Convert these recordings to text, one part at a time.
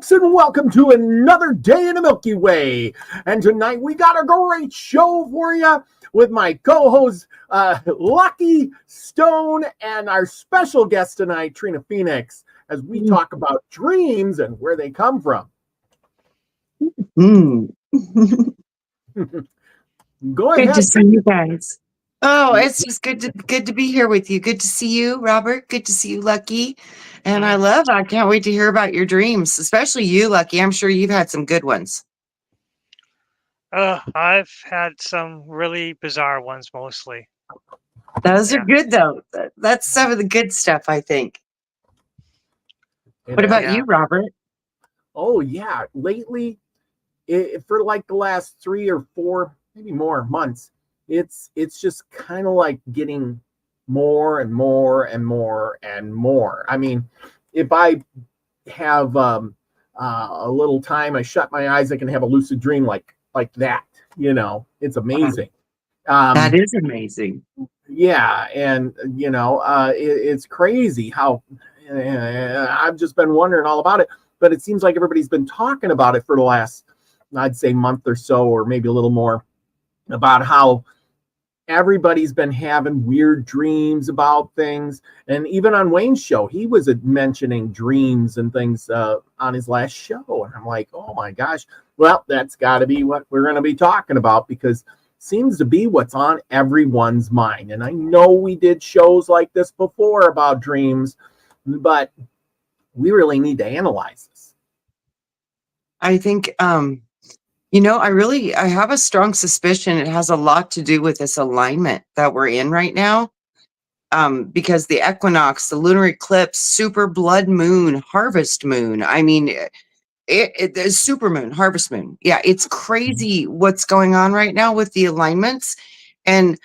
folks, and welcome to another day in the Milky Way. And tonight we got a great show for you with my co-host LukcyStone and our special guest tonight, Trina Phoenix, as we talk about dreams and where they come from. Go ahead. Good to see you guys. Oh, it's just good to be here with you. Good to see you, Robert. Good to see you, Lucky. And I can't wait to hear about your dreams, especially you, Lucky. I'm sure you've had some good ones. I've had some really bizarre ones mostly. Those are good though. That's some of the good stuff, I think. What about you, Robert? Oh yeah, lately, for like the last 3 or 4, maybe more months, it's just kind of like getting more and more and more and more. I mean, if I have a little time, I shut my eyes, I can have a lucid dream like that. You know, it's amazing. That is amazing. Yeah, and you know, it's crazy how I've just been wondering all about it. But it seems like everybody's been talking about it for the last, I'd say, month or so, or maybe a little more, about how everybody's been having weird dreams about things. And even on Wayne's show, he was mentioning dreams and things on his last show. And I'm like, oh my gosh, well, that's got to be what we're going to be talking about, because it seems to be what's on everyone's mind. And I know we did shows like this before about dreams, but we really need to analyze this. I think I have a strong suspicion it has a lot to do with this alignment that we're in right now. Because the equinox, the lunar eclipse, super blood moon, harvest moon. I mean, the super moon, harvest moon. Yeah, it's crazy what's going on right now with the alignments. And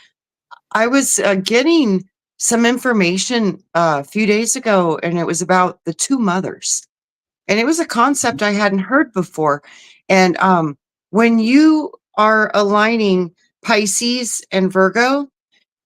I was getting some information a few days ago, and it was about the two mothers. And it was a concept I hadn't heard before. And when you are aligning Pisces and Virgo,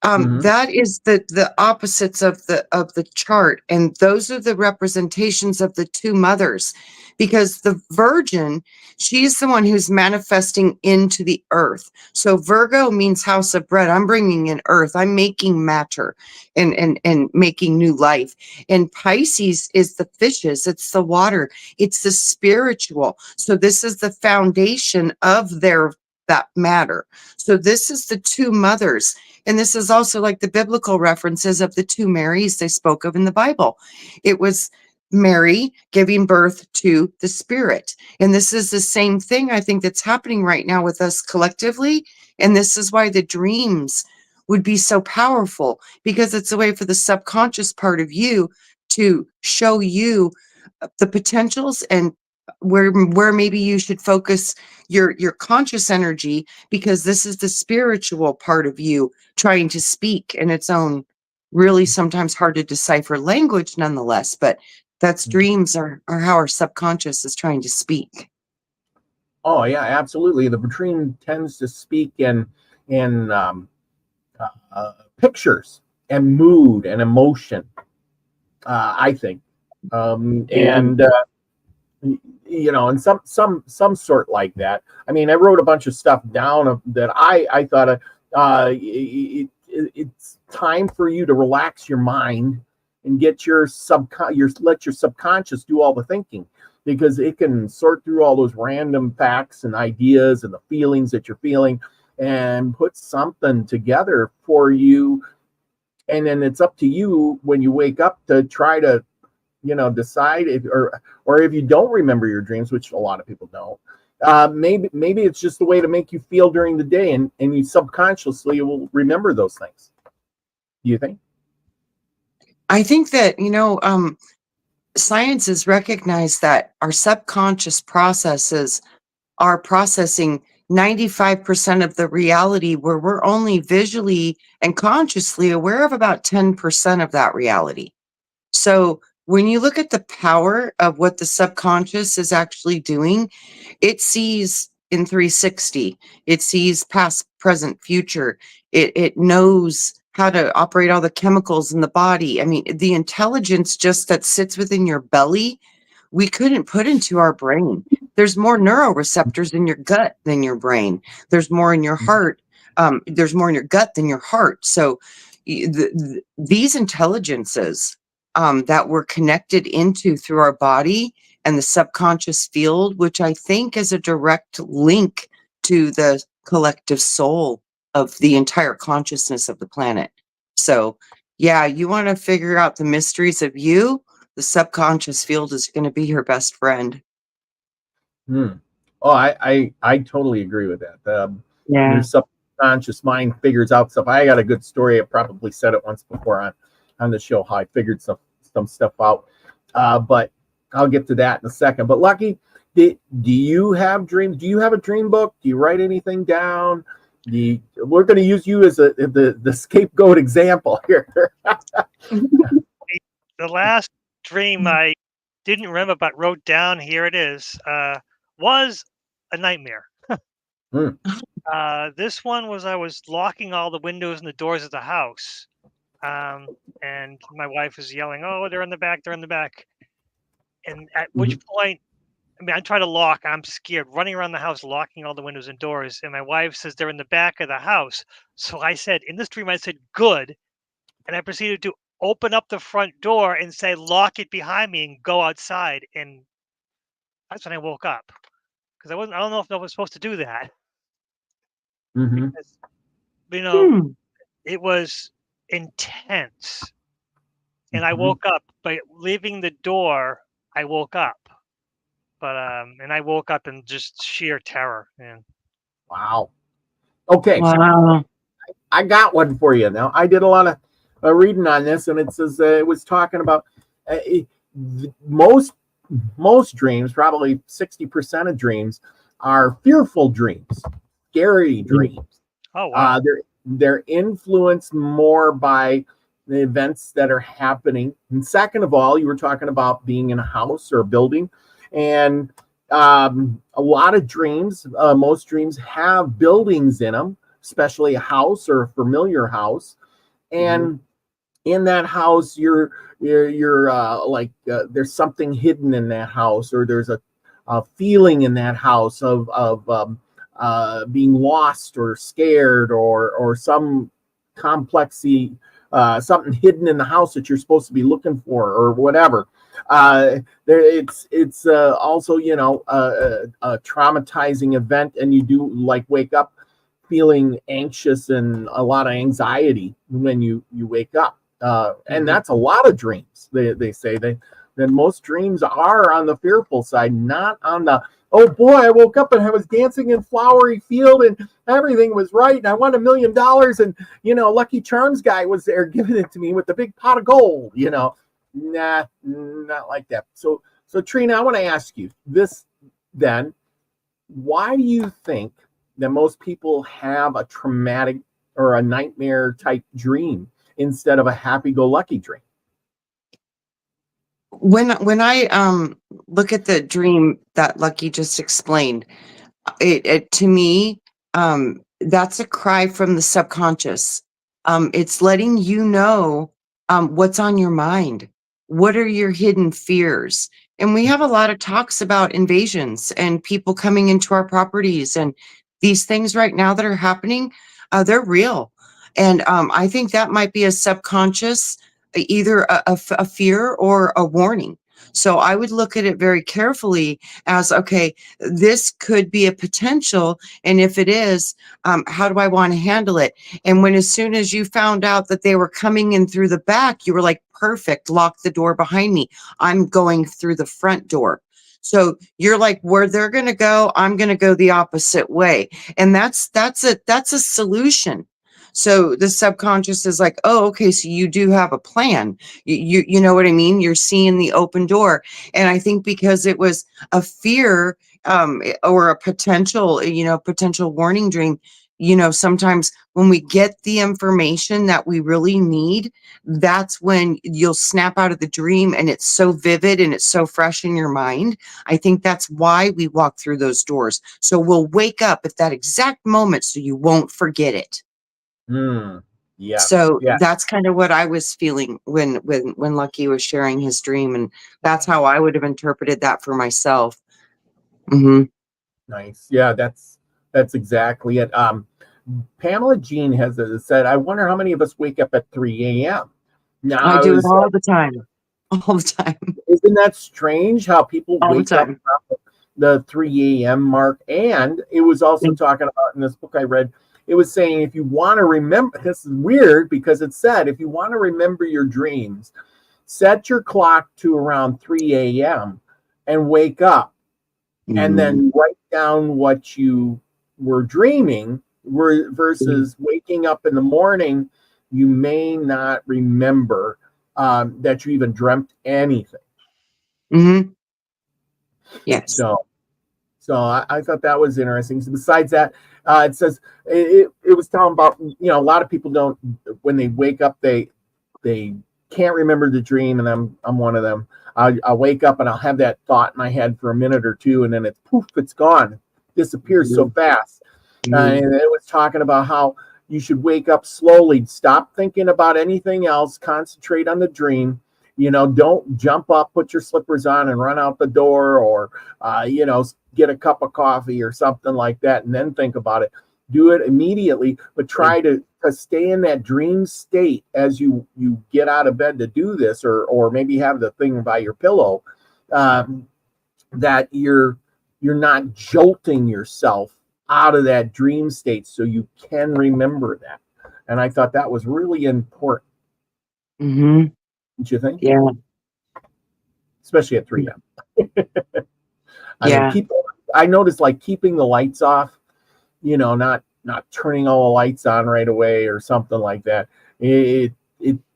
that is the opposites of the chart, and those are the representations of the two mothers, because the Virgin, she's the one who's manifesting into the earth. So Virgo means house of bread. I'm bringing in earth. I'm making matter and making new life. And Pisces is the fishes. It's the water. It's the spiritual. So this is the foundation of that matter. So this is the two mothers. And this is also like the biblical references of the two Marys they spoke of in the Bible. It was Mary giving birth to the Spirit. And this is the same thing I think that's happening right now with us collectively. And this is why the dreams would be so powerful, because it's a way for the subconscious part of you to show you the potentials and where maybe you should focus your conscious energy, because this is the spiritual part of you trying to speak in its own really sometimes hard to decipher language nonetheless. But that's dreams are how our subconscious is trying to speak. Oh yeah, absolutely. The dream tends to speak in pictures and mood and emotion, I think. You know, and some sort like that. I mean, I wrote a bunch of stuff down that I thought it's time for you to relax your mind and get let your subconscious do all the thinking, because it can sort through all those random facts and ideas and the feelings that you're feeling and put something together for you. And then it's up to you when you wake up to try to, you know, decide if, or if you don't remember your dreams, which a lot of people don't, maybe it's just a way to make you feel during the day, and you subconsciously will remember those things. Do you think? I think that, science has recognized that our subconscious processes are processing 95% of the reality, where we're only visually and consciously aware of about 10% of that reality. So when you look at the power of what the subconscious is actually doing, it sees in 360. It sees past, present, future. It knows how to operate all the chemicals in the body. I mean, the intelligence just that sits within your belly we couldn't put into our brain. There's more neuroreceptors in your gut than your brain. There's more in your heart. There's more in your gut than your heart. So these intelligences that we're connected into through our body and the subconscious field, which I think is a direct link to the collective soul of the entire consciousness of the planet. So yeah, you want to figure out the mysteries of you, the subconscious field is going to be your best friend. Oh, I totally agree with that. Yeah. Your subconscious mind figures out stuff. I got a good story. I probably said it once before on the show how I figured some stuff out. But I'll get to that in a second. But Lucky, do you have dreams? Do you have a dream book? Do you write anything down? We're going to use you as the scapegoat example here. The last dream I didn't remember but wrote down, here it is, was a nightmare. This one was, I was locking all the windows and the doors of the house. And my wife was yelling, "Oh, they're in the back, they're in the back." And at which point, I mean, I try to lock, I'm scared, running around the house, locking all the windows and doors. And my wife says they're in the back of the house. So I said, in this dream, I said, "Good." And I proceeded to open up the front door and say, "Lock it behind me," and go outside. And that's when I woke up. Because I don't know if I was supposed to do that. Because, it was intense. And I woke up by leaving the door. I woke up. But and I woke up in just sheer terror. And Wow. Okay. Wow. I got one for you now. I did a lot of reading on this, and it says it was talking about most dreams, probably 60% of dreams, are fearful dreams, scary dreams. Oh wow. They're influenced more by the events that are happening. And second of all, you were talking about being in a house or a building, and a lot of dreams, most dreams have buildings in them, especially a house or a familiar house. And in that house, you're like there's something hidden in that house, or there's a feeling in that house of being lost or scared, or some complexity, something hidden in the house that you're supposed to be looking for, or whatever. It's also, you know, a traumatizing event, and you do like wake up feeling anxious and a lot of anxiety when you wake up. And that's a lot of dreams. They say that most dreams are on the fearful side, not on the, "Oh boy, I woke up and I was dancing in flowery field and everything was right and I won $1 million and, you know, Lucky Charms guy was there giving it to me with the big pot of gold," you know. Nah, not like that. So Trina, I want to ask you this then. Why do you think that most people have a traumatic or a nightmare type dream instead of a happy-go-lucky dream? When I look at the dream that Lucky just explained, it to me, that's a cry from the subconscious. It's letting you know what's on your mind. What are your hidden fears? And we have a lot of talks about invasions and people coming into our properties, and these things right now that are happening, they're real. And I think that might be a subconscious, either a fear or a warning. So I would look at it very carefully as, okay, this could be a potential. And if it is, how do I want to handle it? And as soon as you found out that they were coming in through the back, you were like, perfect, lock the door behind me. I'm going through the front door. So you're like, where they're going to go, I'm going to go the opposite way. And that's a solution. So the subconscious is like, oh, okay, so you do have a plan. You know what I mean? You're seeing the open door. And I think because it was a fear or a potential warning dream, you know, sometimes when we get the information that we really need, that's when you'll snap out of the dream and it's so vivid and it's so fresh in your mind. I think that's why we walk through those doors. So we'll wake up at that exact moment so you won't forget it. Yes. So Yeah. that's kind of what I was feeling when Lucky was sharing his dream, and that's how I would have interpreted that for myself. Mm-hmm. Nice. Yeah, that's exactly it. Pamela Jean has said, I wonder how many of us wake up at 3 a.m. Now, I do it all the time. All the time. Isn't that strange how people All the wake up time. around the 3 a.m. mark? And it was also talking about in this book I read, it was saying if you want to remember, this is weird because it said if you want to remember your dreams, set your clock to around 3 a.m. and wake up and then write down what you were dreaming versus waking up in the morning. You may not remember that you even dreamt anything. Mm-hmm. Yes. So I thought that was interesting. So besides that, it says it was talking about, a lot of people don't, when they wake up, they can't remember the dream, and I'm one of them. I'll wake up and I'll have that thought in my head for a minute or two, and then it's poof, it's gone, disappears so fast. And it was talking about how you should wake up slowly, stop thinking about anything else, concentrate on the dream. Don't jump up, put your slippers on and run out the door, or, get a cup of coffee or something like that and then think about it. Do it immediately, but try to stay in that dream state as you get out of bed to do this, or maybe have the thing by your pillow, that you're not jolting yourself out of that dream state so you can remember that. And I thought that was really important. Mm-hmm. Don't you think? Yeah. Especially at 3 a.m. Yeah. I noticed like keeping the lights off, not turning all the lights on right away or something like that. It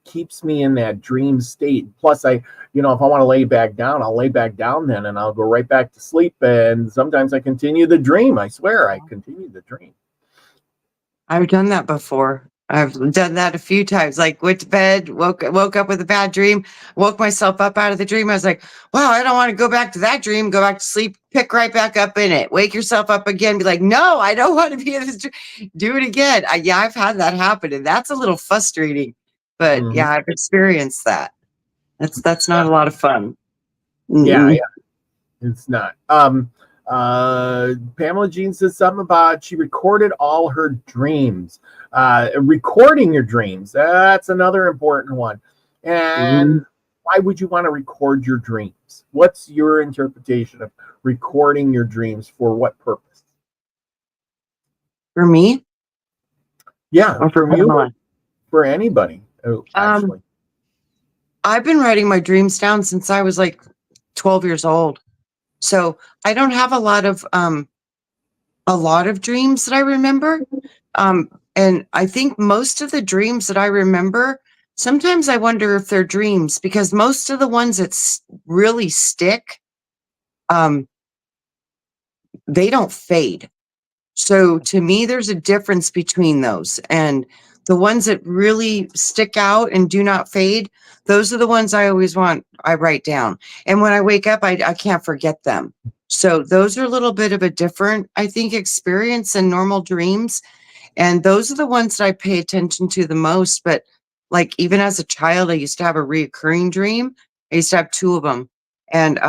keeps me in that dream state. Plus if I want to lay back down, I'll lay back down then and I'll go right back to sleep. And sometimes I continue the dream. I swear I continue the dream. I've done that before. I've done that a few times. Like went to bed, woke up with a bad dream, woke myself up out of the dream. I was like, wow, I don't want to go back to that dream, go back to sleep, pick right back up in it, wake yourself up again, be like, no, I don't want to be in this dream. Do it again. I've had that happen, and that's a little frustrating. But yeah, I've experienced that. That's not a lot of fun. Yeah, it's not. Pamela Jean says something about she recorded all her dreams. Recording your dreams, that's another important one. And why would you want to record your dreams? What's your interpretation of recording your dreams? For what purpose? For me? Yeah, or for you? For anybody, actually. I've been writing my dreams down since I was like 12 years old. So I don't have a lot of dreams that I remember. And I think most of the dreams that I remember, sometimes I wonder if they're dreams, because most of the ones that really stick, they don't fade. So to me, there's a difference between those. And the ones that really stick out and do not fade, those are the ones I write down. And when I wake up, I can't forget them. So those are a little bit of a different, I think, experience than normal dreams. And those are the ones that I pay attention to the most. But like, even as a child, I used to have a reoccurring dream. I used to have two of them. And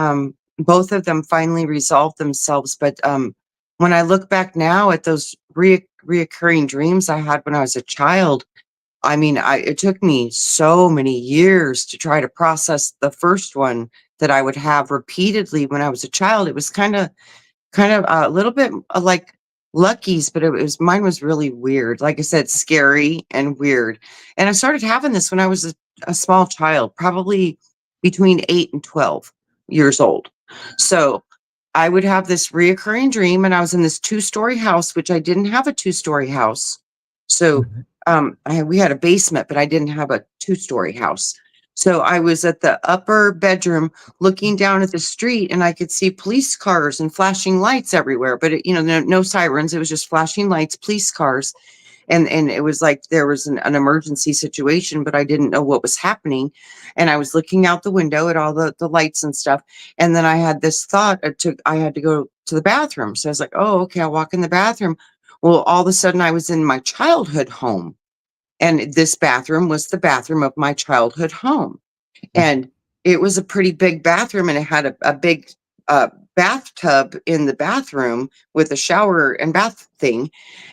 both of them finally resolved themselves. But when I look back now at those reoccurring dreams I had when I was a child, I mean, it took me so many years to try to process the first one that I would have repeatedly when I was a child. It was kind of a little bit like Lucky's, but mine was really weird. Like I said, scary and weird. And I started having this when I was a small child, probably between 8 and 12 years old. So I would have this reoccurring dream, and I was in this 2-story house, which I didn't have a 2-story house. So we had a basement, but I didn't have a 2-story house. So I was at the upper bedroom looking down at the street, and I could see police cars and flashing lights everywhere, but no sirens. It was just flashing lights, police cars. And it was like there was an emergency situation, but I didn't know what was happening. And I was looking out the window at all the lights and stuff. And then I had this thought, I had to go to the bathroom. So I was like, oh, okay, I'll walk in the bathroom. Well, all of a sudden I was in my childhood home. And this bathroom was the bathroom of my childhood home. And it was a pretty big bathroom, and it had a big bathtub in the bathroom with a shower and bath thing.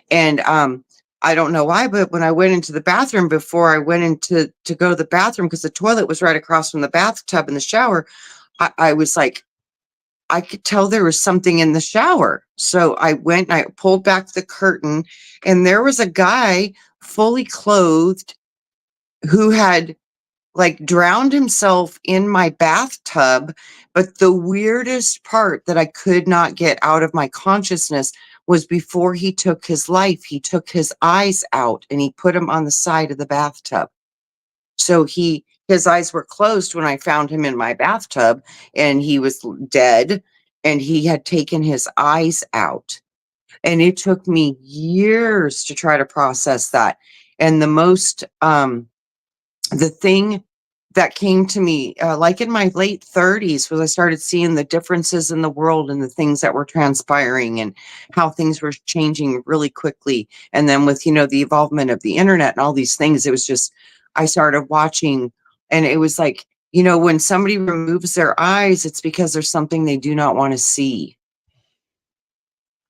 And I don't know why, but when I went into the bathroom, before I went into to go to the bathroom, because the toilet was right across from the bathtub and the shower, I was like, I could tell there was something in the shower. So I went and I pulled back the curtain, and there was a guy fully clothed who had like drowned himself in my bathtub. But the weirdest part that I could not get out of my consciousness was before he took his life, he took his eyes out and he put them on the side of the bathtub. So his eyes were closed when I found him in my bathtub, and he was dead, and he had taken his eyes out. And it took me years to try to process that. And the thing that came to me, like in my late 30s, was I started seeing the differences in the world and the things that were transpiring and how things were changing really quickly. And then with, the involvement of the internet and all these things, it was just, I started watching, and it was like, when somebody removes their eyes, it's because there's something they do not want to see.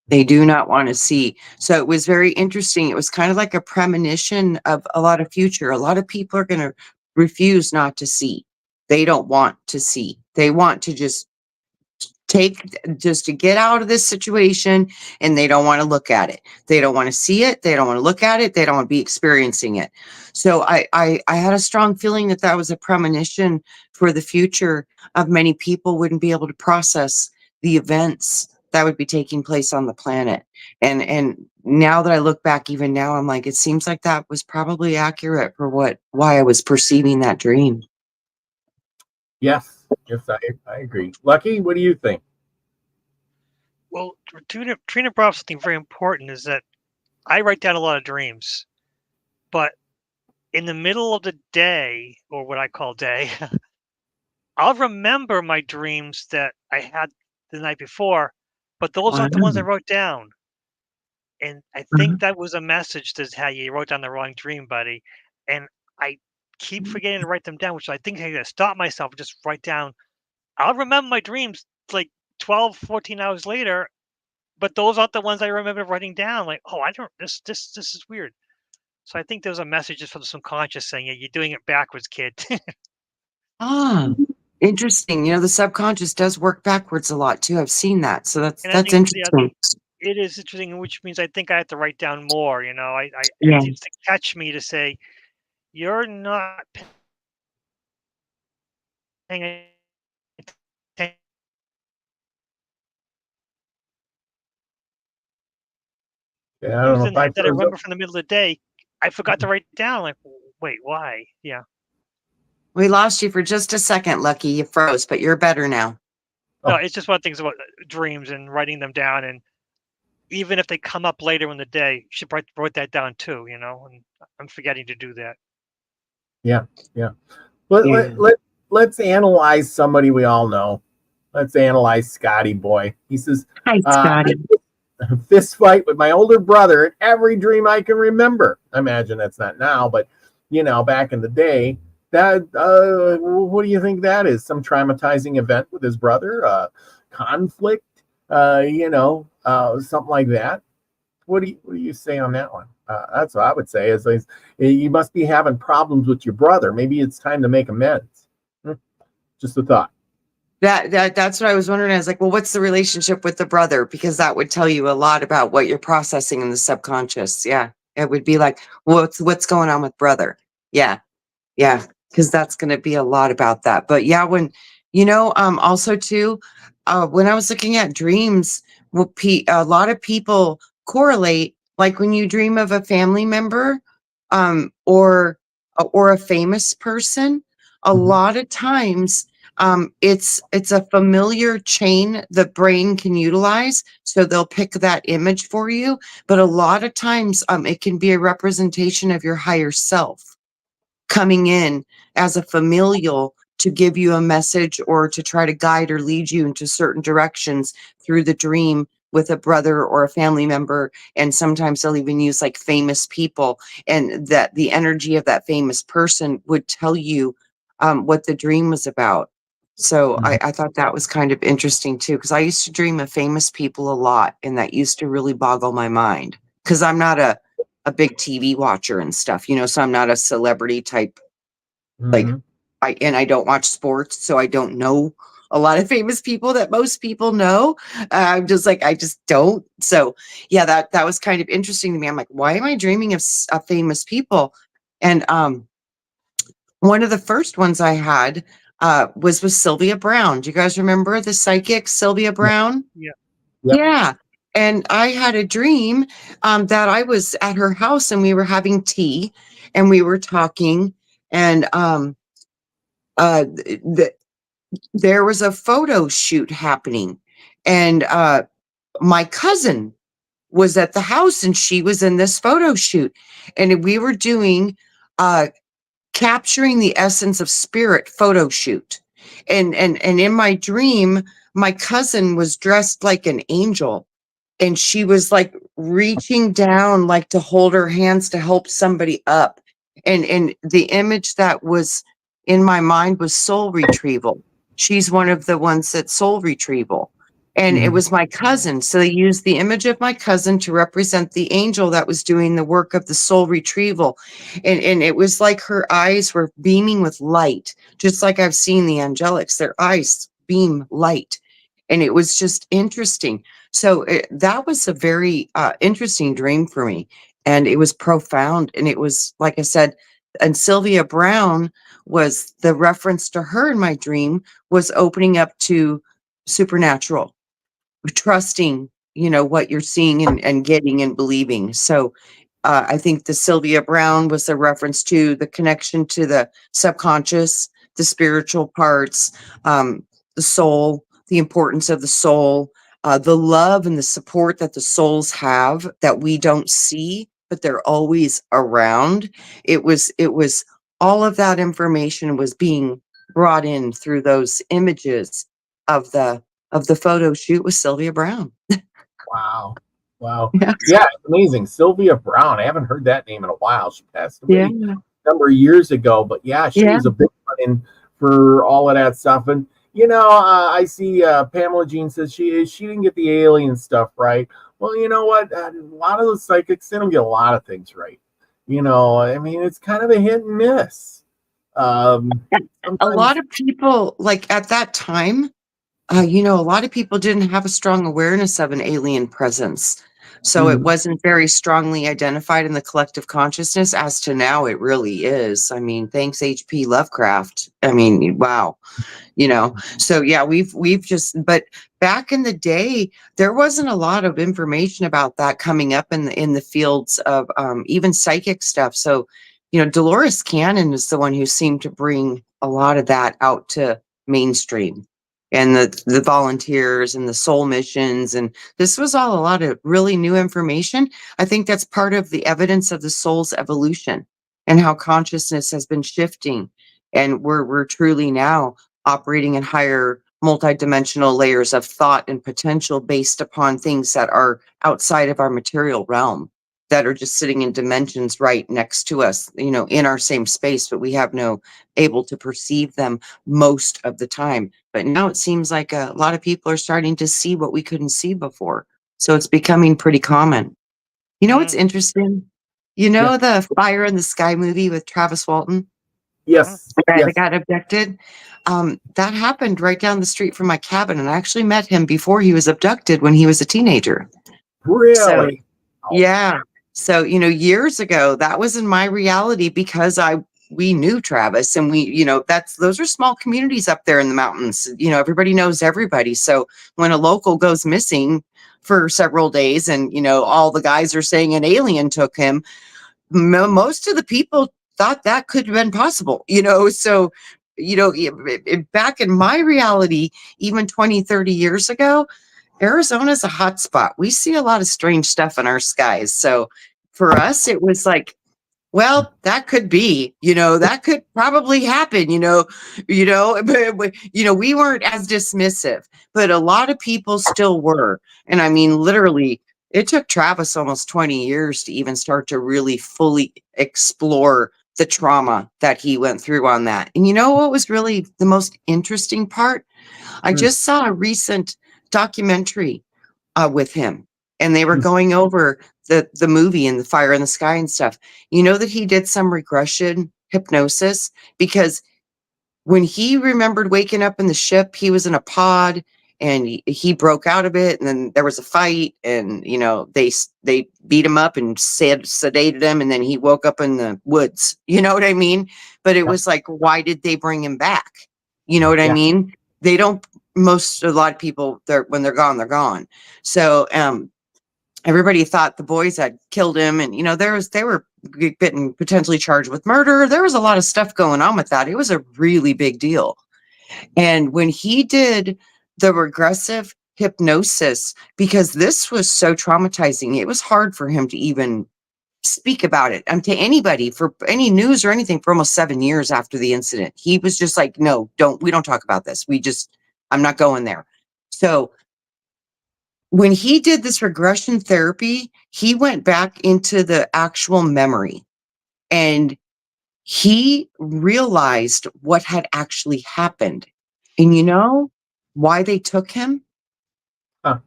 They do not want to see. So it was very interesting. It was kind of like a premonition of a lot of future. A lot of people are going to refuse not to see. They don't want to see. They want to just to get out of this situation, and they don't want to look at it. They don't want to see it. They don't want to look at it. They don't want to be experiencing it. So I had a strong feeling that was a premonition for the future of many people wouldn't be able to process the events that would be taking place on the planet. And now that I look back, even now, I'm like, it seems like that was probably accurate for why I was perceiving that dream. Yes, I agree. Lucky, what do you think? Well, Trina brought up something very important, is that I write down a lot of dreams, but in the middle of the day, or what I call day, I'll remember my dreams that I had the night before, but those aren't the ones I wrote down. And I think that was a message to how you wrote down the wrong dream, buddy. And I keep forgetting to write them down, which I think I gotta stop myself and just write down. I'll remember my dreams like 12, 14 hours later, but those aren't the ones I remember writing down. Like, oh, I don't, this is weird. So I think there's a message just for the subconscious saying, yeah, you're doing it backwards, kid. Interesting. The subconscious does work backwards a lot too. I've seen that. So that's interesting. Yeah, it is interesting, which means I think I have to write down more. It seems to catch me to say, you're not paying attention. Yeah, I don't know if that I remember from the middle of the day, I forgot to write down. Like, wait, why? Yeah. We lost you for just a second, Lucky. You froze, but you're better now. No, it's just one of the things about dreams and writing them down, and even if they come up later in the day, you should write that down too. And I'm forgetting to do that. Yeah. Let's analyze somebody we all know. Let's analyze Scotty boy. He says, "Hi, Scotty. Fist fight with my older brother in every dream I can remember." I imagine that's not now, but back in the day. That what do you think that is? Some traumatizing event with his brother, conflict, something like that. What do you say on that one? That's what I would say is you must be having problems with your brother. Maybe it's time to make amends. Just a thought. That's what I was wondering. I was like, well, what's the relationship with the brother? Because that would tell you a lot about what you're processing in the subconscious. Yeah, it would be like, what's going on with brother? Yeah. Because that's going to be a lot about that. But yeah, when also too, when I was looking at dreams, a lot of people correlate, like when you dream of a family member, or a famous person, a lot of times, it's a familiar chain the brain can utilize, so they'll pick that image for you. But a lot of times, it can be a representation of your higher self coming in as a familial to give you a message or to try to guide or lead you into certain directions through the dream with a brother or a family member, and sometimes they'll even use like famous people, and that the energy of that famous person would tell you what the dream was about. So I thought that was kind of interesting too, because I used to dream of famous people a lot, and that used to really boggle my mind, because I'm not a big TV watcher and stuff, so I'm not a celebrity type, like I don't watch sports, so I don't know a lot of famous people that most people know. I'm just like, I just don't. So yeah, that was kind of interesting to me. I'm like, why am I dreaming of famous people? And one of the first ones I had was with Sylvia Brown. Do you guys remember the psychic Sylvia Brown? Yeah. Yep. Yeah. And I had a dream that I was at her house and we were having tea and we were talking, and there was a photo shoot happening, and my cousin was at the house and she was in this photo shoot, and we were doing capturing the essence of spirit photo shoot. And in my dream, my cousin was dressed like an angel, and she was like reaching down, like to hold her hands to help somebody up. And the image that was in my mind was soul retrieval. She's one of the ones that soul retrieval. And it was my cousin. So they used the image of my cousin to represent the angel that was doing the work of the soul retrieval. And it was like her eyes were beaming with light, just like I've seen the angelics, their eyes beam light. And it was just interesting. So that was a very interesting dream for me. And it was profound. And it was, like I said, and Sylvia Brown was the reference to her in my dream, was opening up to supernatural, trusting, what you're seeing and getting and believing. So I think the Sylvia Brown was a reference to the connection to the subconscious, the spiritual parts, the soul, the importance of the soul, the love and the support that the souls have that we don't see, but they're always around. It was all of that information was being brought in through those images of the photo shoot with Sylvia Brown. Wow. Wow. Yeah. Yeah, it's amazing. Sylvia Brown. I haven't heard that name in a while. She passed away Yeah. a number of years ago, but yeah, she Yeah. was a big one in for all of that stuff. And I see Pamela Jean says she didn't get the alien stuff right. Well, you know what? A lot of those psychics, they don't get a lot of things right. I mean, it's kind of a hit and miss. A lot of people, like at that time, a lot of people didn't have a strong awareness of an alien presence. So it wasn't very strongly identified in the collective consciousness, as to now it really is. I mean, thanks H.P. Lovecraft. I mean, wow. So yeah, we've just, but back in the day, there wasn't a lot of information about that coming up in the fields of even psychic stuff. So, Dolores Cannon is the one who seemed to bring a lot of that out to mainstream, and the volunteers and the soul missions. And this was all a lot of really new information. I think that's part of the evidence of the soul's evolution and how consciousness has been shifting. And we're truly now operating in higher multidimensional layers of thought and potential based upon things that are outside of our material realm, that are just sitting in dimensions right next to us, in our same space, but we have no able to perceive them most of the time. But now it seems like a lot of people are starting to see what we couldn't see before. So it's becoming pretty common. What's interesting? The Fire in the Sky movie with Travis Walton? Yes. The guy Yes. that got abducted. That happened right down the street from my cabin, and I actually met him before he was abducted when he was a teenager. Really? So, yeah. So, years ago, that was in my reality because we knew Travis, and those are small communities up there in the mountains. Everybody knows everybody. So when a local goes missing for several days and, all the guys are saying an alien took him, most of the people thought that could have been possible, so, back in my reality, even 20, 30 years ago, Arizona's a hot spot. We see a lot of strange stuff in our skies. So for us, it was like, Well, that could be, that could probably happen, but, we weren't as dismissive, but a lot of people still were. And I mean, literally, it took Travis almost 20 years to even start to really fully explore the trauma that he went through on that. And you know what was really the most interesting part? I just saw a recent documentary with him, and they were going over the movie and the Fire in the Sky and stuff. You know that he did some regression hypnosis, because when he remembered waking up in the ship, he was in a pod and he broke out of it, and then there was a fight, and they beat him up and sedated him, and then he woke up in the woods. You know what I mean? But it was like, why did they bring him back? You know what I mean? They don't. A lot of people, when they're gone, they're gone. So everybody thought the boys had killed him, and they were getting potentially charged with murder. There was a lot of stuff going on with that. It was a really big deal. And when he did the regressive hypnosis, because this was so traumatizing, it was hard for him to even speak about it to anybody, for any news or anything, for almost 7 years after the incident. He was just like, no, we don't talk about this. I'm not going there. So when he did this regression therapy, he went back into the actual memory, and he realized what had actually happened. And you know why they took him? Huh.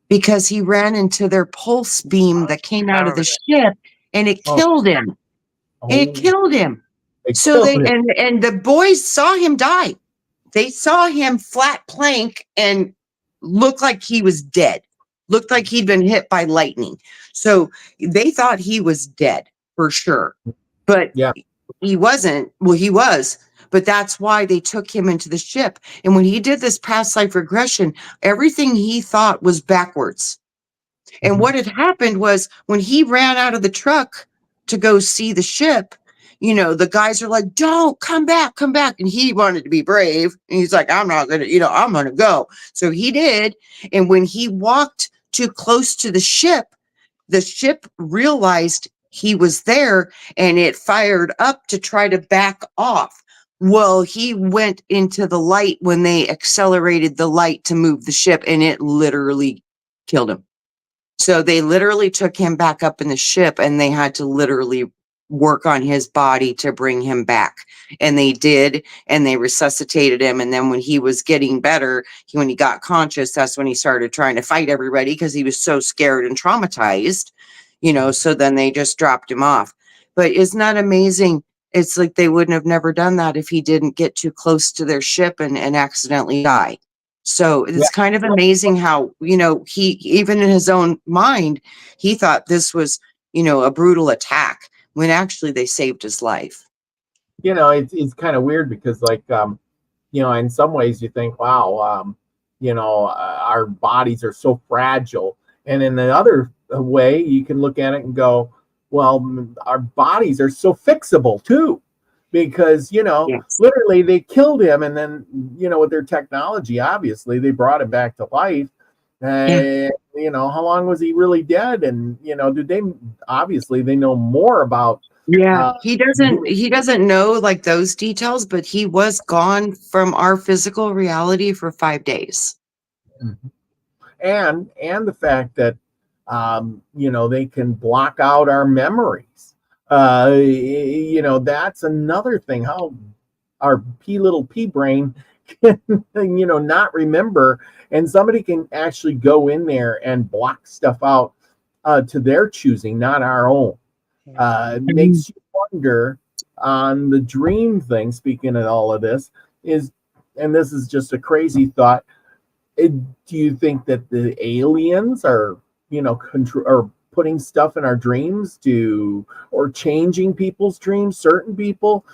Because he ran into their pulse beam that came out of the ship, and it killed him. It killed him. So and the boys saw him die. They saw him flat plank and looked like he was dead. Looked like he'd been hit by lightning. So they thought he was dead for sure. But he wasn't. Well, he was. But that's why they took him into the ship. And when he did this past life regression, everything he thought was backwards. And what had happened was, when he ran out of the truck to go see the ship, the guys are like, don't come back. And he wanted to be brave. And he's like, I'm not going to, I'm going to go. So he did. And when he walked too close to the ship realized he was there, and it fired up to try to back off. Well, he went into the light when they accelerated the light to move the ship, and it literally killed him. So they literally took him back up in the ship, and they had to literally work on his body to bring him back. And they did, and they resuscitated him. And then when he was getting better, when he got conscious, that's when he started trying to fight everybody, because he was so scared and traumatized, so then they just dropped him off. But isn't that amazing? It's like they wouldn't have never done that if he didn't get too close to their ship and accidentally die. So it's kind of amazing how, he, even in his own mind, he thought this was, a brutal attack, when actually they saved his life. It's kind of weird, because in some ways you think, wow, our bodies are so fragile. And in the other way, you can look at it and go, well, our bodies are so fixable too, because, literally they killed him. And then, with their technology, obviously they brought him back to life. And, how long was he really dead? And, obviously they know more about. He doesn't know like those details, but he was gone from our physical reality for 5 days. And the fact that, they can block out our memories. That's another thing, how our little pea brain can, not remember, and somebody can actually go in there and block stuff out to their choosing, not our own. It makes you wonder on the dream thing. Speaking of all of this, and this is just a crazy thought, do you think that the aliens are, or putting stuff in our dreams or changing people's dreams, certain people,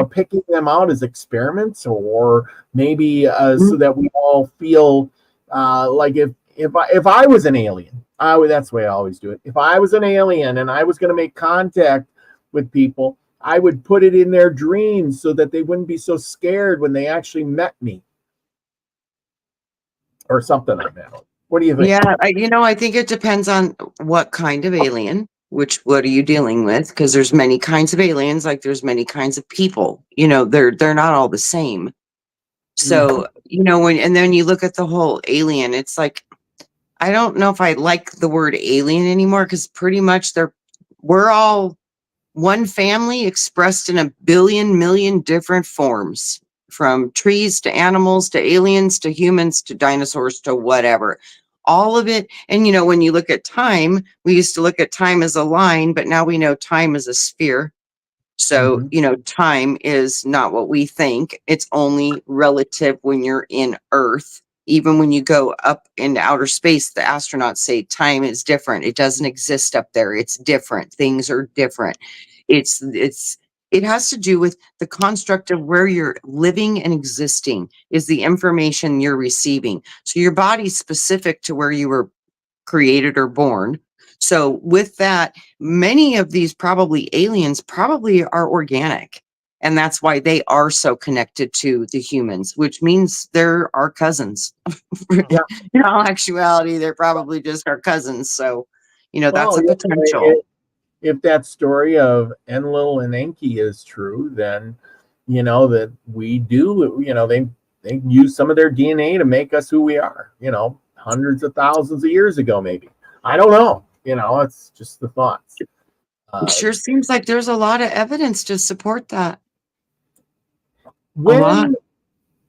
picking them out as experiments, or maybe so that we all feel like if I was an alien, that's the way I always do it. If I was an alien and I was going to make contact with people, I would put it in their dreams so that they wouldn't be so scared when they actually met me, or something like that. What do you think? I think it depends on what kind of alien. which what are you dealing with? Because there's many kinds of aliens, like there's many kinds of people. They're not all the same. So, and then you look at the whole alien, it's like, I don't know if I like the word alien anymore, because pretty much we're all one family expressed in a billion million different forms, from trees to animals to aliens to humans to dinosaurs to whatever. All of it. And when you look at time, we used to look at time as a line, but now we know time is a sphere. So, time is not what we think. It's only relative when you're in Earth. Even when you go up into outer space, the astronauts say time is different. It doesn't exist up there. It's different. Things are different. It has to do with the construct of where you're living and existing is the information you're receiving. So your body's specific to where you were created or born. So with that, many of these probably aliens probably are organic. And that's why they are so connected to the humans, which means they're our cousins. Yeah. In all actuality, they're probably just our cousins. So, that's Well, a yeah, potential. if that story of Enlil and Enki is true, then that we do, they use some of their DNA to make us who we are, hundreds of thousands of years ago, maybe. I don't know. It's just the thoughts. It sure seems like there's a lot of evidence to support that. When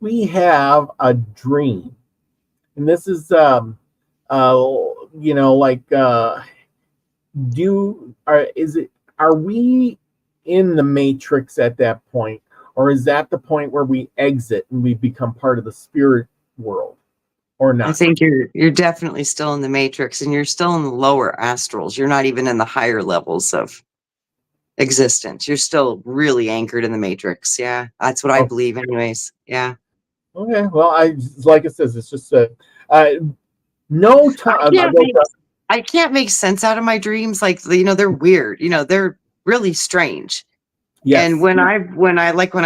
we have a dream, and this is are we in the matrix at that point, or is that the point where we exit and we become part of the spirit world, or not? I think you're definitely still in the matrix, and you're still in the lower astrals. You're not even in the higher levels of existence. You're still really anchored in the matrix. Yeah, that's what I believe anyways. Yeah. Okay, well, like it says, it's just no time. I can't make sense out of my dreams. Like, they're weird. They're really strange. Yes. And when I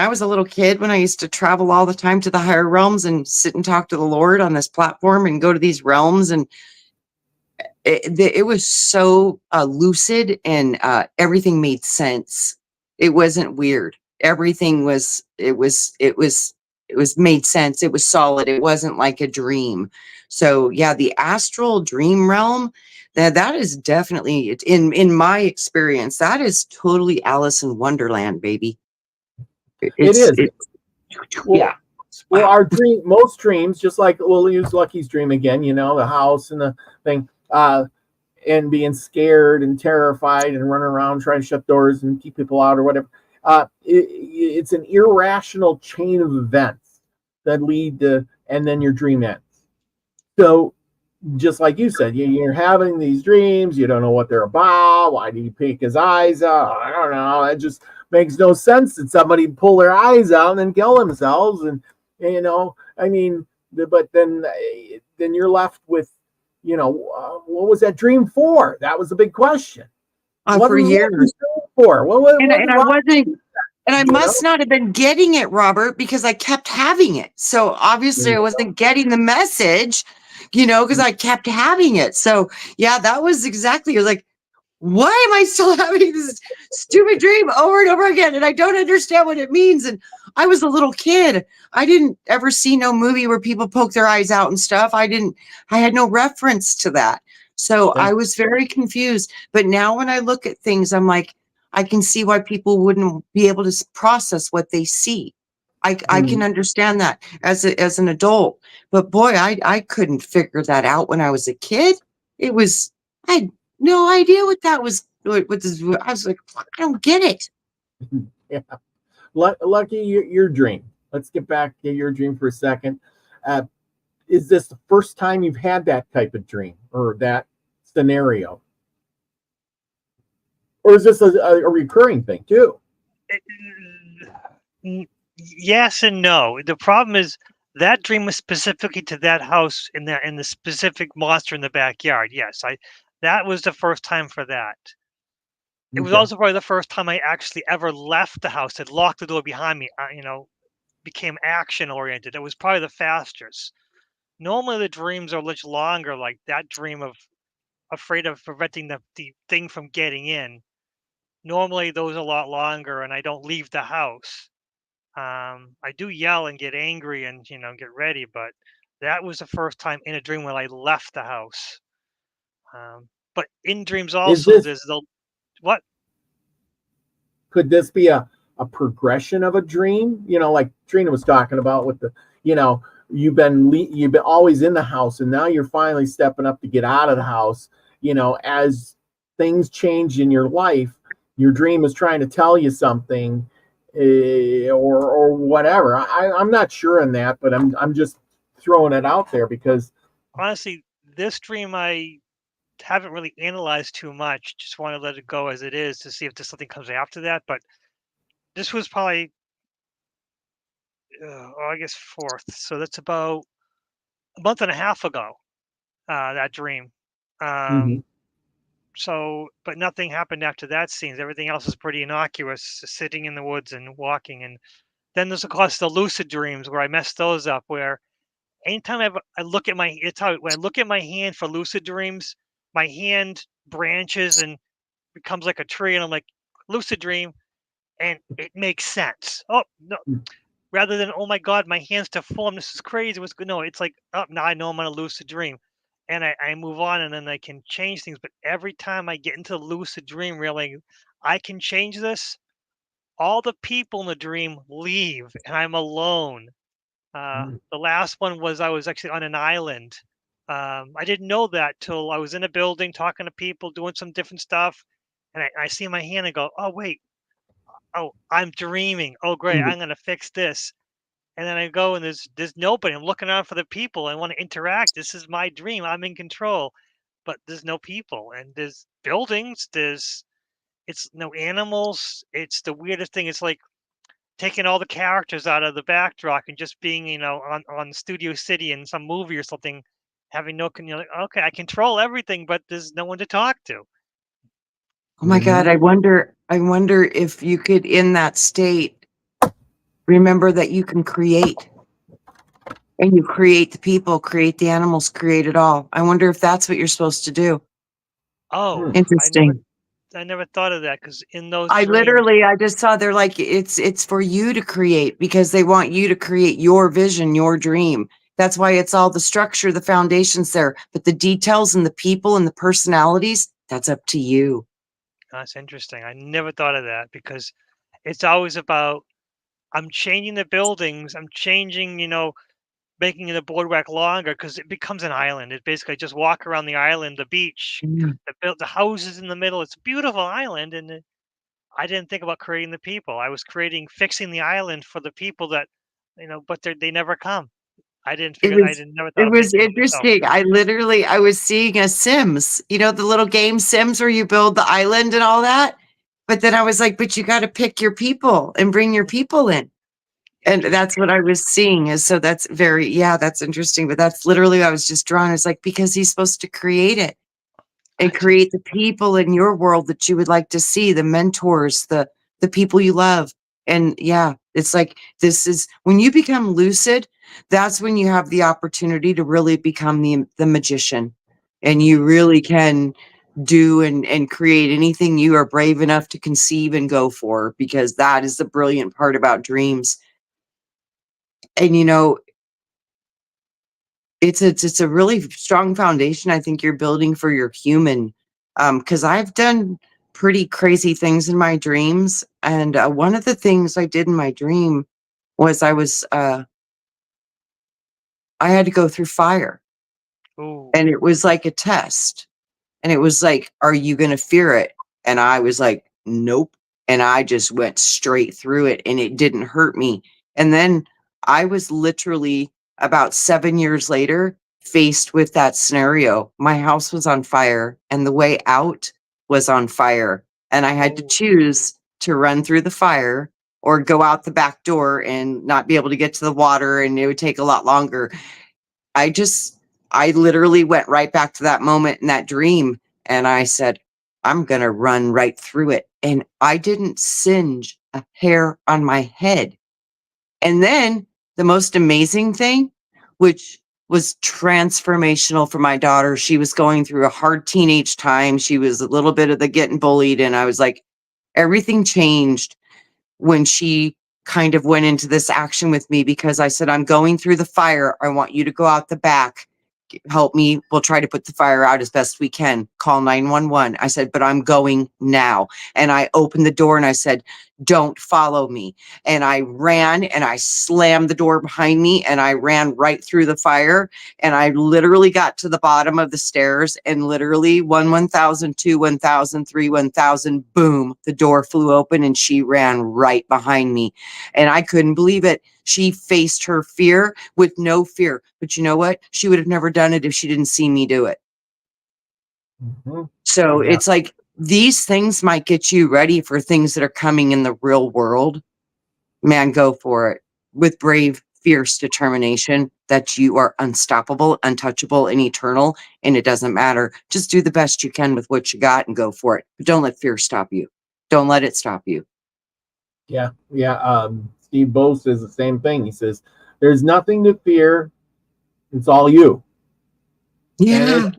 was a little kid, when I used to travel all the time to the higher realms and sit and talk to the Lord on this platform and go to these realms, and it was so lucid, and everything made sense. It wasn't weird. Everything was made sense. It was solid. It wasn't like a dream. So yeah, the astral dream realm, that is definitely, in my experience, that is totally Alice in Wonderland, baby. It is. Yeah. Well, our most dreams, just like we'll use Lucky's dream again, the house and the thing, and being scared and terrified and running around trying to shut doors and keep people out or whatever. It's an irrational chain of events that lead to, and then your dream ends. So, just like you said, you're having these dreams, you don't know what they're about. Why do you pick his eyes out? I don't know. It just makes no sense that somebody pull their eyes out and then kill themselves. And but then you're left with, what was that dream for? That was the big question. For years. For? I must not have been getting it, Robert, because I kept having it. So obviously I wasn't getting the message, because I kept having it. So yeah, that was exactly, it was like, why am I still having this stupid dream over and over again? And I don't understand what it means. And I was a little kid. I didn't ever see no movie where people poke their eyes out and stuff. I had no reference to that. So I was very confused. But now when I look at things, I'm like, I can see why people wouldn't be able to process what they see. I can understand that as an adult. But boy, I couldn't figure that out when I was a kid. I had no idea what that was. What this, I was like, I don't get it. Yeah. Lucky, your dream. Let's get back to your dream for a second. Is this the first time you've had that type of dream or that scenario? Or is this a recurring thing too? Yes and no. The problem is that dream was specifically to that house and the specific monster in the backyard. Yes, that was the first time for that. It was also probably the first time I actually ever left the house, had locked the door behind me, became action oriented. It was probably the fastest. Normally the dreams are much longer, like that dream of afraid of preventing the thing from getting in. Normally those are a lot longer, and I don't leave the house. I do yell and get angry and get ready, but that was the first time in a dream when I left the house. But in dreams Is also, this there's the what? could this be a progression of a dream? Like Trina was talking about with the, you've been always in the house, and now you're finally stepping up to get out of the house. As things change in your life, your dream is trying to tell you something, or whatever. I'm not sure in that, but I'm just throwing it out there because Honestly, this dream I haven't really analyzed too much. Just want to let it go as it is to see if there's something comes after that. But this was probably August 4th, so that's about a month and a half ago. That dream. Mhm. So, but nothing happened after that scene. Everything else is pretty innocuous, sitting in the woods and walking. And then there's of course the lucid dreams where I messed those up. Where anytime I look at when I look at my hand for lucid dreams, my hand branches and becomes like a tree, and I'm like, lucid dream, and it makes sense. Oh no, rather than oh my god, my hand's deformed. This is crazy. What's good? No, it's like oh now I know I'm on a lucid dream, and I move on, and then I can change things. But every time I get into the lucid dream, really, I can change this. All the people in the dream leave, and I'm alone. The last one was I was actually on an island. I didn't know that till I was in a building talking to people, doing some different stuff, and I see my hand and go, "Oh wait, oh I'm dreaming. Oh great, I'm gonna fix this." And then I go and there's nobody. I'm looking around for the people. I want to interact. This is my dream. I'm in control, but there's no people, and there's buildings. It's no animals. It's the weirdest thing. It's like taking all the characters out of the backdrop and just being, on Studio City in some movie or something, having no, like, okay, I control everything, but there's no one to talk to. Oh my God, Mhm. I wonder if you could, in that state, remember that you can create. And you create the people, create the animals, create it all. I wonder if that's what you're supposed to do. Oh, Interesting. I never thought of that because in those I dreams, literally, I just saw they're like, it's for you to create because they want you to create your vision, your dream. That's why it's all the structure, the foundations there, but the details and the people and the personalities, that's up to you. that's interesting. I never thought of that because it's always about I'm changing the buildings, I'm changing, making the boardwalk longer because it becomes an island. It basically just walk around the island, the beach, Yeah. the houses in the middle. It's a beautiful island, and I didn't think about creating the people. I was fixing the island for the people that, but they never come. I didn't It figure. I was didn't never thought it of was making it myself. interesting. I was seeing a Sims, the little game Sims where you build the island and all that. But then I was like, but you got to pick your people and bring your people in. And that's Interesting. what I was seeing is so that's yeah, that's interesting. But that's literally I was just drawn. It's like because he's supposed to create it and Gotcha. create the people in your world that you would like to see, the mentors, the people you love. And yeah, it's like this is when you become lucid, that's when you have the opportunity to really become the magician. And you really can do and create anything you are brave enough to conceive and go for, because that is the brilliant part about dreams. And it's a really strong foundation I think you're building for your human. Because I've done pretty crazy things in my dreams, and one of the things I did in my dream was I had to go through fire, Ooh. and it was like a test, and it was like, "Are you gonna fear it?" And I was like, "Nope," and I just went straight through it, and it didn't hurt me. And then I was literally about 7 years later faced with that scenario. My house was on fire, and the way out was on fire, and I had to Oh. choose to run through the fire or go out the back door and not be able to get to the water, and it would take a lot longer. I just, I literally went right back to that moment in that dream. And I said, I'm going to run right through it. And I didn't singe a hair on my head. And then the most amazing thing, which was transformational for my daughter. She was going through a hard teenage time. She was a little bit of the getting bullied. And I was like, everything changed when she kind of went into this action with me, because I said, I'm going through the fire. I want you to go out the back. Help me. We'll try to put the fire out as best we can. Call 911. I said, but I'm going now. And I opened the door and I said, don't follow me. And I ran and I slammed the door behind me and I ran right through the fire. And I literally got to the bottom of the stairs and literally 1,000, 2, 1,000, 3, 1,000, boom, the door flew open and she ran right behind me. And I couldn't believe it. She faced her fear with no fear. But you know what? She would have never done it if she didn't see me do it. Mm-hmm. So it's like, these things might get you ready for things that are coming in the real world. Man, go for it with brave, fierce determination that you are unstoppable, untouchable, and eternal. And it doesn't matter. Just do the best you can with what you got and go for it. But don't let fear stop you. Don't let it stop you. Yeah. Steve Bose says the same thing. He says, there's nothing to fear. It's all you. Yeah.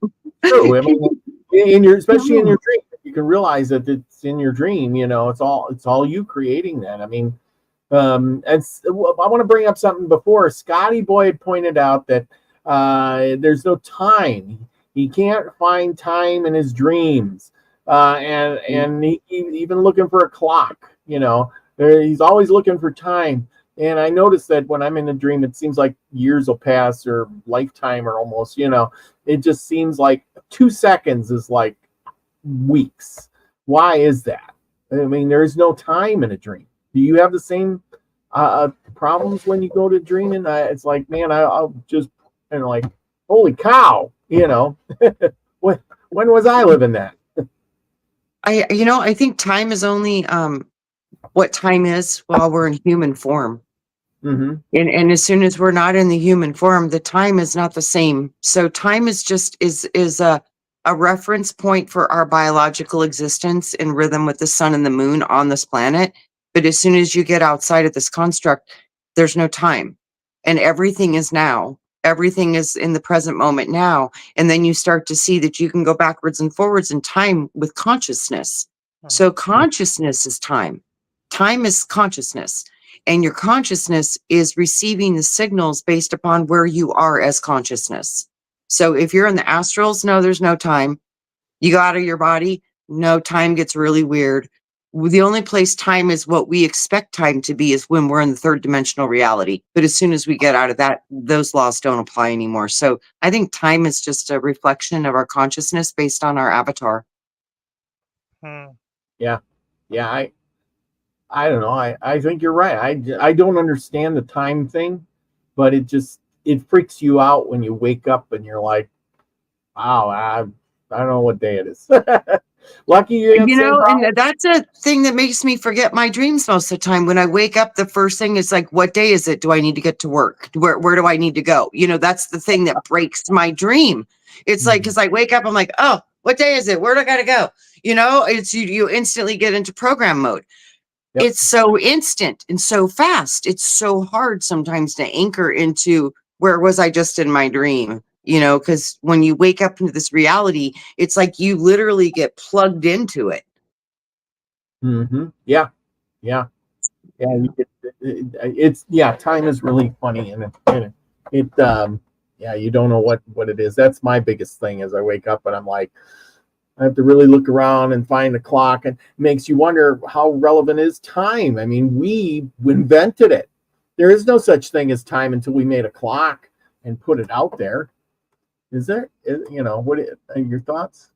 True. I mean, especially in your dream, you can realize that it's in your dream. It's all you creating that. I mean, I want to bring up something before. Scotty Boy had pointed out that there's no time. He can't find time in his dreams, and he even looking for a clock. He's always looking for time. And I noticed that when I'm in a dream, it seems like years will pass or lifetime or almost, it just seems like 2 seconds is like weeks. Why is that? I mean, there is no time in a dream. Do you have the same problems when you go to dreaming? It's like, man, I'll just like, holy cow, when was I living that? I think time is only what time is while we're in human form. Mm-hmm. And as soon as we're not in the human form, the time is not the same. So time is just is a reference point for our biological existence in rhythm with the sun and the moon on this planet. But as soon as you get outside of this construct, there's no time. And everything is now. Everything is in the present moment now. And then you start to see that you can go backwards and forwards in time with consciousness. So consciousness is time. Time is consciousness. And your consciousness is receiving the signals based upon where you are as consciousness. So if you're in the astrals, no, there's no time. You go out of your body, no, time gets really weird. The only place time is what we expect time to be is when we're in the third dimensional reality. But as soon as we get out of that, those laws don't apply anymore. So I think time is just a reflection of our consciousness based on our avatar. Yeah. I don't know. I think you're right. I don't understand the time thing, but it freaks you out when you wake up and you're like, wow, I don't know what day it is. Lucky and that's a thing that makes me forget my dreams most of the time. When I wake up, the first thing is like, what day is it? Do I need to get to work? Where do I need to go? That's the thing that breaks my dream. It's like, because I wake up, I'm like, oh, what day is it? Where do I got to go? It's you instantly get into program mode. Yep. It's so instant and so fast. It's so hard sometimes to anchor into where was I just in my dream, because when you wake up into this reality, it's like you literally get plugged into it. Mm-hmm. Yeah. Time is really funny, and you don't know what it is. That's my biggest thing as I wake up and I'm like, I have to really look around and find the clock, and it makes you wonder how relevant is time. I mean, we invented it. There is no such thing as time until we made a clock and put it out there. Is there? What are your thoughts?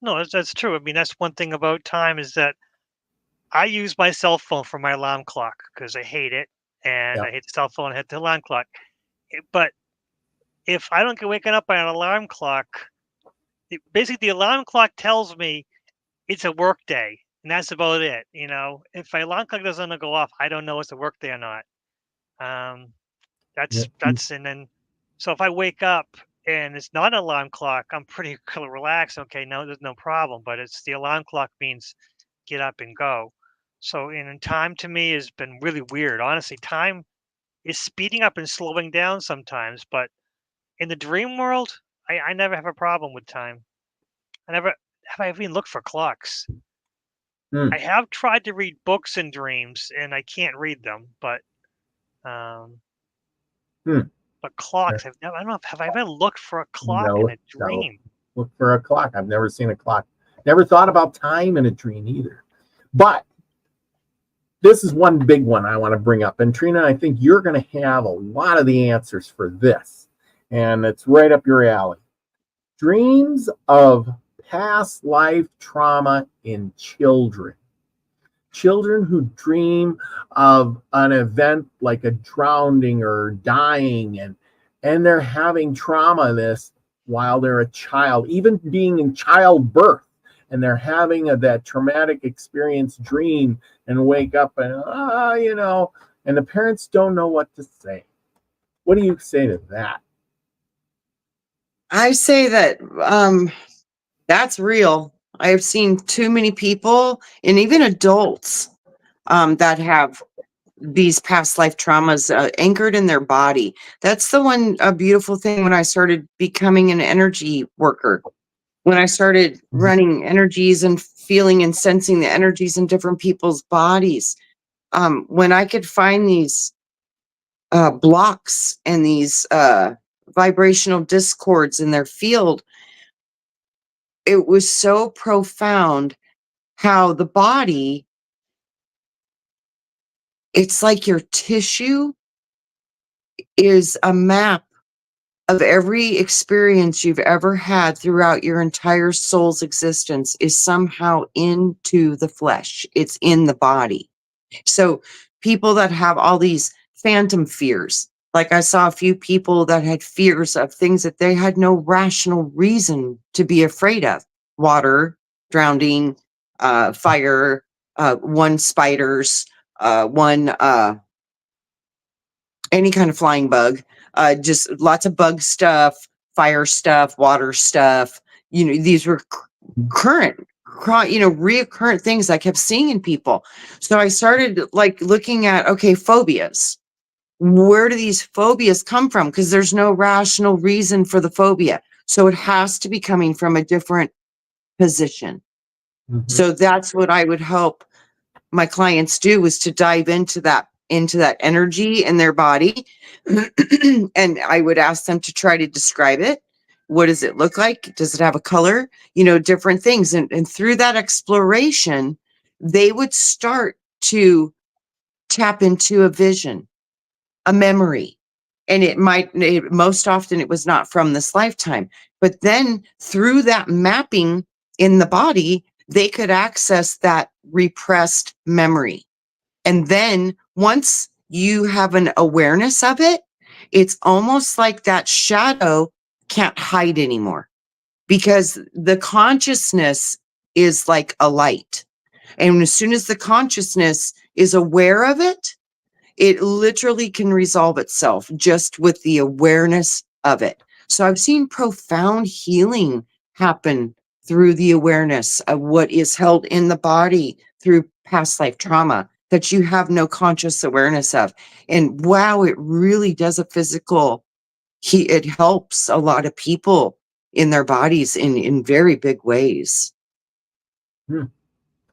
No, that's true. I mean, that's one thing about time is that I use my cell phone for my alarm clock because I hate it, and I hate the cell phone. I hate the alarm clock. But if I don't get waken up by an alarm clock, basically the alarm clock tells me it's a work day, and that's about it. If my alarm clock doesn't go off, I don't know it's a work day or not. That's and then so if I wake up and it's not an alarm clock, I'm pretty relaxed. Okay, no, there's no problem. But it's the alarm clock means get up and go. So in time to me has been really weird. Honestly, time is speeding up and slowing down sometimes, but in the dream world, I never have a problem with time. I never have I even looked for clocks. Hmm. I have tried to read books in dreams, and I can't read them, but Hmm. clocks, I don't know, have I ever looked for a clock in No, a no. dream? Look for a clock. I've never seen a clock. Never thought about time in a dream either. But this is one big one I want to bring up. And Trina, I think you're going to have a lot of the answers for this. And it's right up your alley. Dreams of past life trauma in children. Children who dream of an event like a drowning or dying, and they're having trauma this while they're a child, even being in childbirth, and they're having that traumatic experience dream and wake up and and the parents don't know what to say. What do you say to that? I say that that's real. I have seen too many people and even adults that have these past life traumas anchored in their body. That's the one beautiful thing when I started becoming an energy worker. When I started running energies and feeling and sensing the energies in different people's bodies, when I could find these blocks and these vibrational discords in their field, it was so profound how the body, it's like your tissue is a map of every experience you've ever had throughout your entire soul's existence is somehow into the flesh. It's in the body. So people that have all these phantom fears, like I saw a few people that had fears of things that they had no rational reason to be afraid of. Water, drowning, fire, one spiders, one any kind of flying bug, just lots of bug stuff, fire stuff, water stuff. These were current, reoccurrent things I kept seeing in people. So I started like looking at, okay, phobias. Where do these phobias come from? Because there's no rational reason for the phobia. So it has to be coming from a different position. Mhm. So that's what I would help my clients do, is to dive into that energy in their body. And I would ask them to try to describe it. What does it look like? Does it have a color? Different things. And through that exploration, they would start to tap into a vision, a memory. And most often it was not from this lifetime. But then through that mapping in the body, they could access that repressed memory. And then once you have an awareness of it, it's almost like that shadow can't hide anymore, because the consciousness is like a light. And as soon as the consciousness is aware of it, it literally can resolve itself just with the awareness of it. So I've seen profound healing happen through the awareness of what is held in the body through past life trauma that you have no conscious awareness of. And wow, it really does a physical, it helps a lot of people in their bodies in very big ways. Hmm.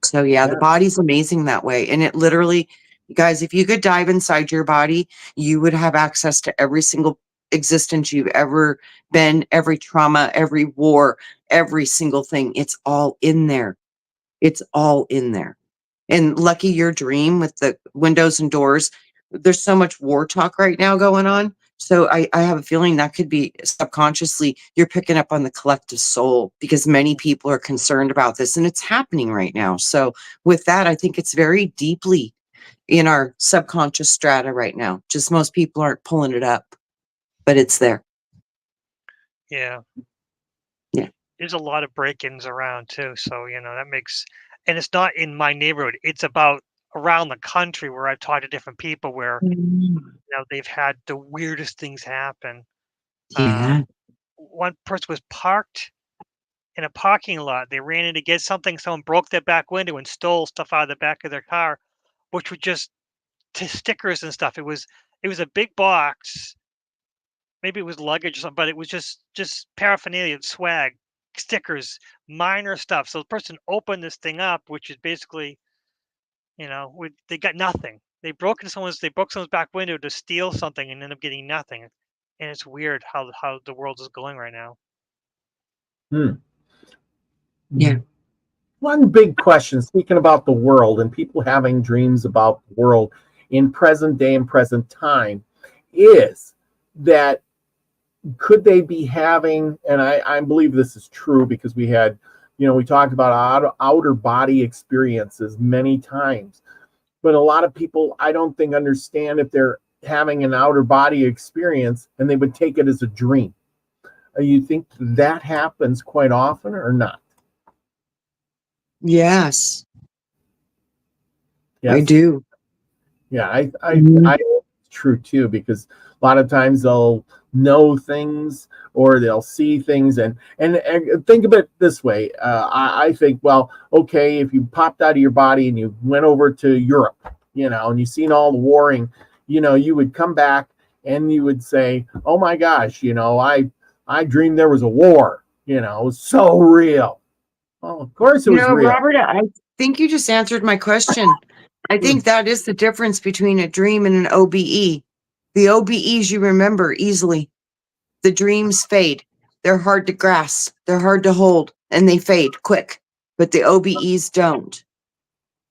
So yeah, the Yeah. body's amazing that way. And it literally, guys, if you could dive inside your body, you would have access to every single existence you've ever been, every trauma, every war, every single thing. It's all in there. It's all in there. And lucky your dream with the windows and doors. There's so much war talk right now going on. So I have a feeling that could be subconsciously you're picking up on the collective soul, because many people are concerned about this and it's happening right now. So with that, I think it's very deeply in our subconscious strata right now. Just most people aren't pulling it up, but it's there. Yeah. Yeah. There's a lot of break-ins around too, so that makes, and it's not in my neighborhood. It's about around the country where I've talked to different people where they've had the weirdest things happen. Yeah. One person was parked in a parking lot. They ran in to get something. Someone broke their back window and stole stuff out of the back of their car, which were just stickers and stuff. It was a big box maybe it was luggage or something, but it was just paraphernalia, swag, stickers, minor stuff. So the person opened this thing up, which is basically, they got nothing. They broke someone's back window to steal something and end up getting nothing. And it's weird how the world is going right now. Yeah. One big question, speaking about the world and people having dreams about the world in present day and present time, is that could they be having, and I believe this is true because we had, we talked about outer body experiences many times, but a lot of people, I don't think, understand if they're having an outer body experience and they would take it as a dream. You think that happens quite often or not? Yes. Yes? I do. Yeah, I it's true too, because a lot of times they'll know things or they'll see things, and think of it this way. I think, well, okay, if you popped out of your body and you went over to Europe, and you've seen all the warring, you would come back and you would say, oh my gosh, I dreamed there was a war, it was so real. Well, of course it was real. Robert, I think you just answered my question. I think that is the difference between a dream and an OBE. The OBEs you remember easily. The dreams fade. They're hard to grasp. They're hard to hold, and they fade quick. But the OBEs don't.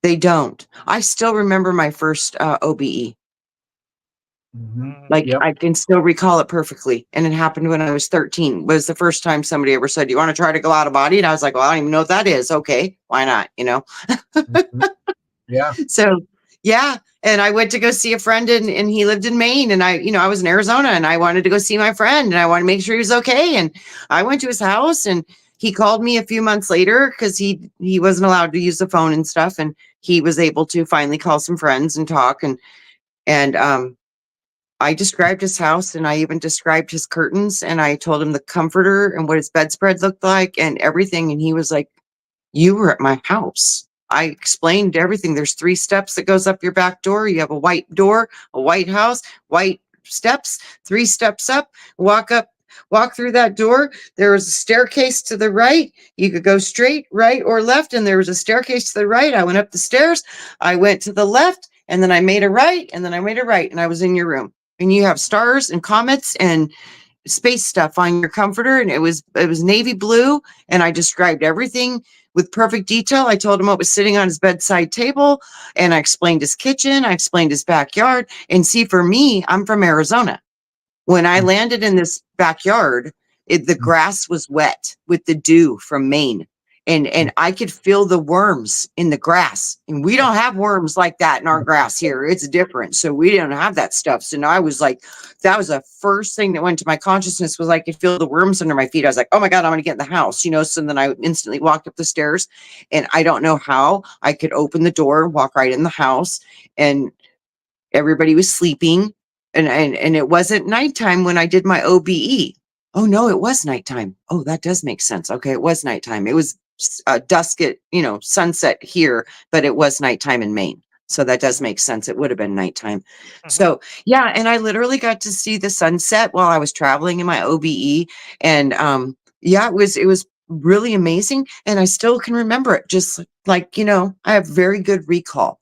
They don't. I still remember my first OBE. Like, I can still recall it perfectly. And it happened when I was 13. It was the first time somebody ever said, you want to try to go out of body? And I was like, well, I don't even know what that is. Okay, why not? Yeah. So, yeah. And I went to go see a friend and he lived in Maine, and I was in Arizona, and I wanted to go see my friend, and I wanted to make sure he was okay. And I went to his house, and he called me a few months later because he wasn't allowed to use the phone and stuff. And he was able to finally call some friends and talk. And I described his house, and I even described his curtains, and I told him the comforter and what his bedspread looked like and everything. And he was like, you were at my house. I explained everything. There's 3 steps that goes up your back door. You have a white door, a white house, white steps, 3 steps up, walk through that door. There was a staircase to the right. You could go straight, right, or left. And there was a staircase to the right. I went up the stairs. I went to the left, and then I made a right, and then I made a right, and I was in your room. And you have stars and comets and space stuff on your comforter, and it was navy blue. And I described everything with perfect detail. I told him what was sitting on his bedside table, and I explained his kitchen. I explained his backyard. And see, for me, I'm from Arizona. When I landed in this backyard, the grass was wet with the dew from Maine. And I could feel the worms in the grass. And we don't have worms like that in our grass here. It's different. So we didn't have that stuff. So now I was like, that was the first thing that went to my consciousness, was I could feel the worms under my feet. I was like, oh my God, I'm going to get in the house, So then I instantly walked up the stairs, and I don't know how I could open the door, walk right in the house, and everybody was sleeping. And it wasn't nighttime when I did my OBE. Oh no, it was nighttime. Oh, that does make sense. Okay. It was nighttime. It was dusk at, sunset here, but it was nighttime in Maine. So that does make sense. It would have been nighttime. So yeah. And I literally got to see the sunset while I was traveling in my OBE. And yeah, it was really amazing. And I still can remember it. Just like, I have very good recall.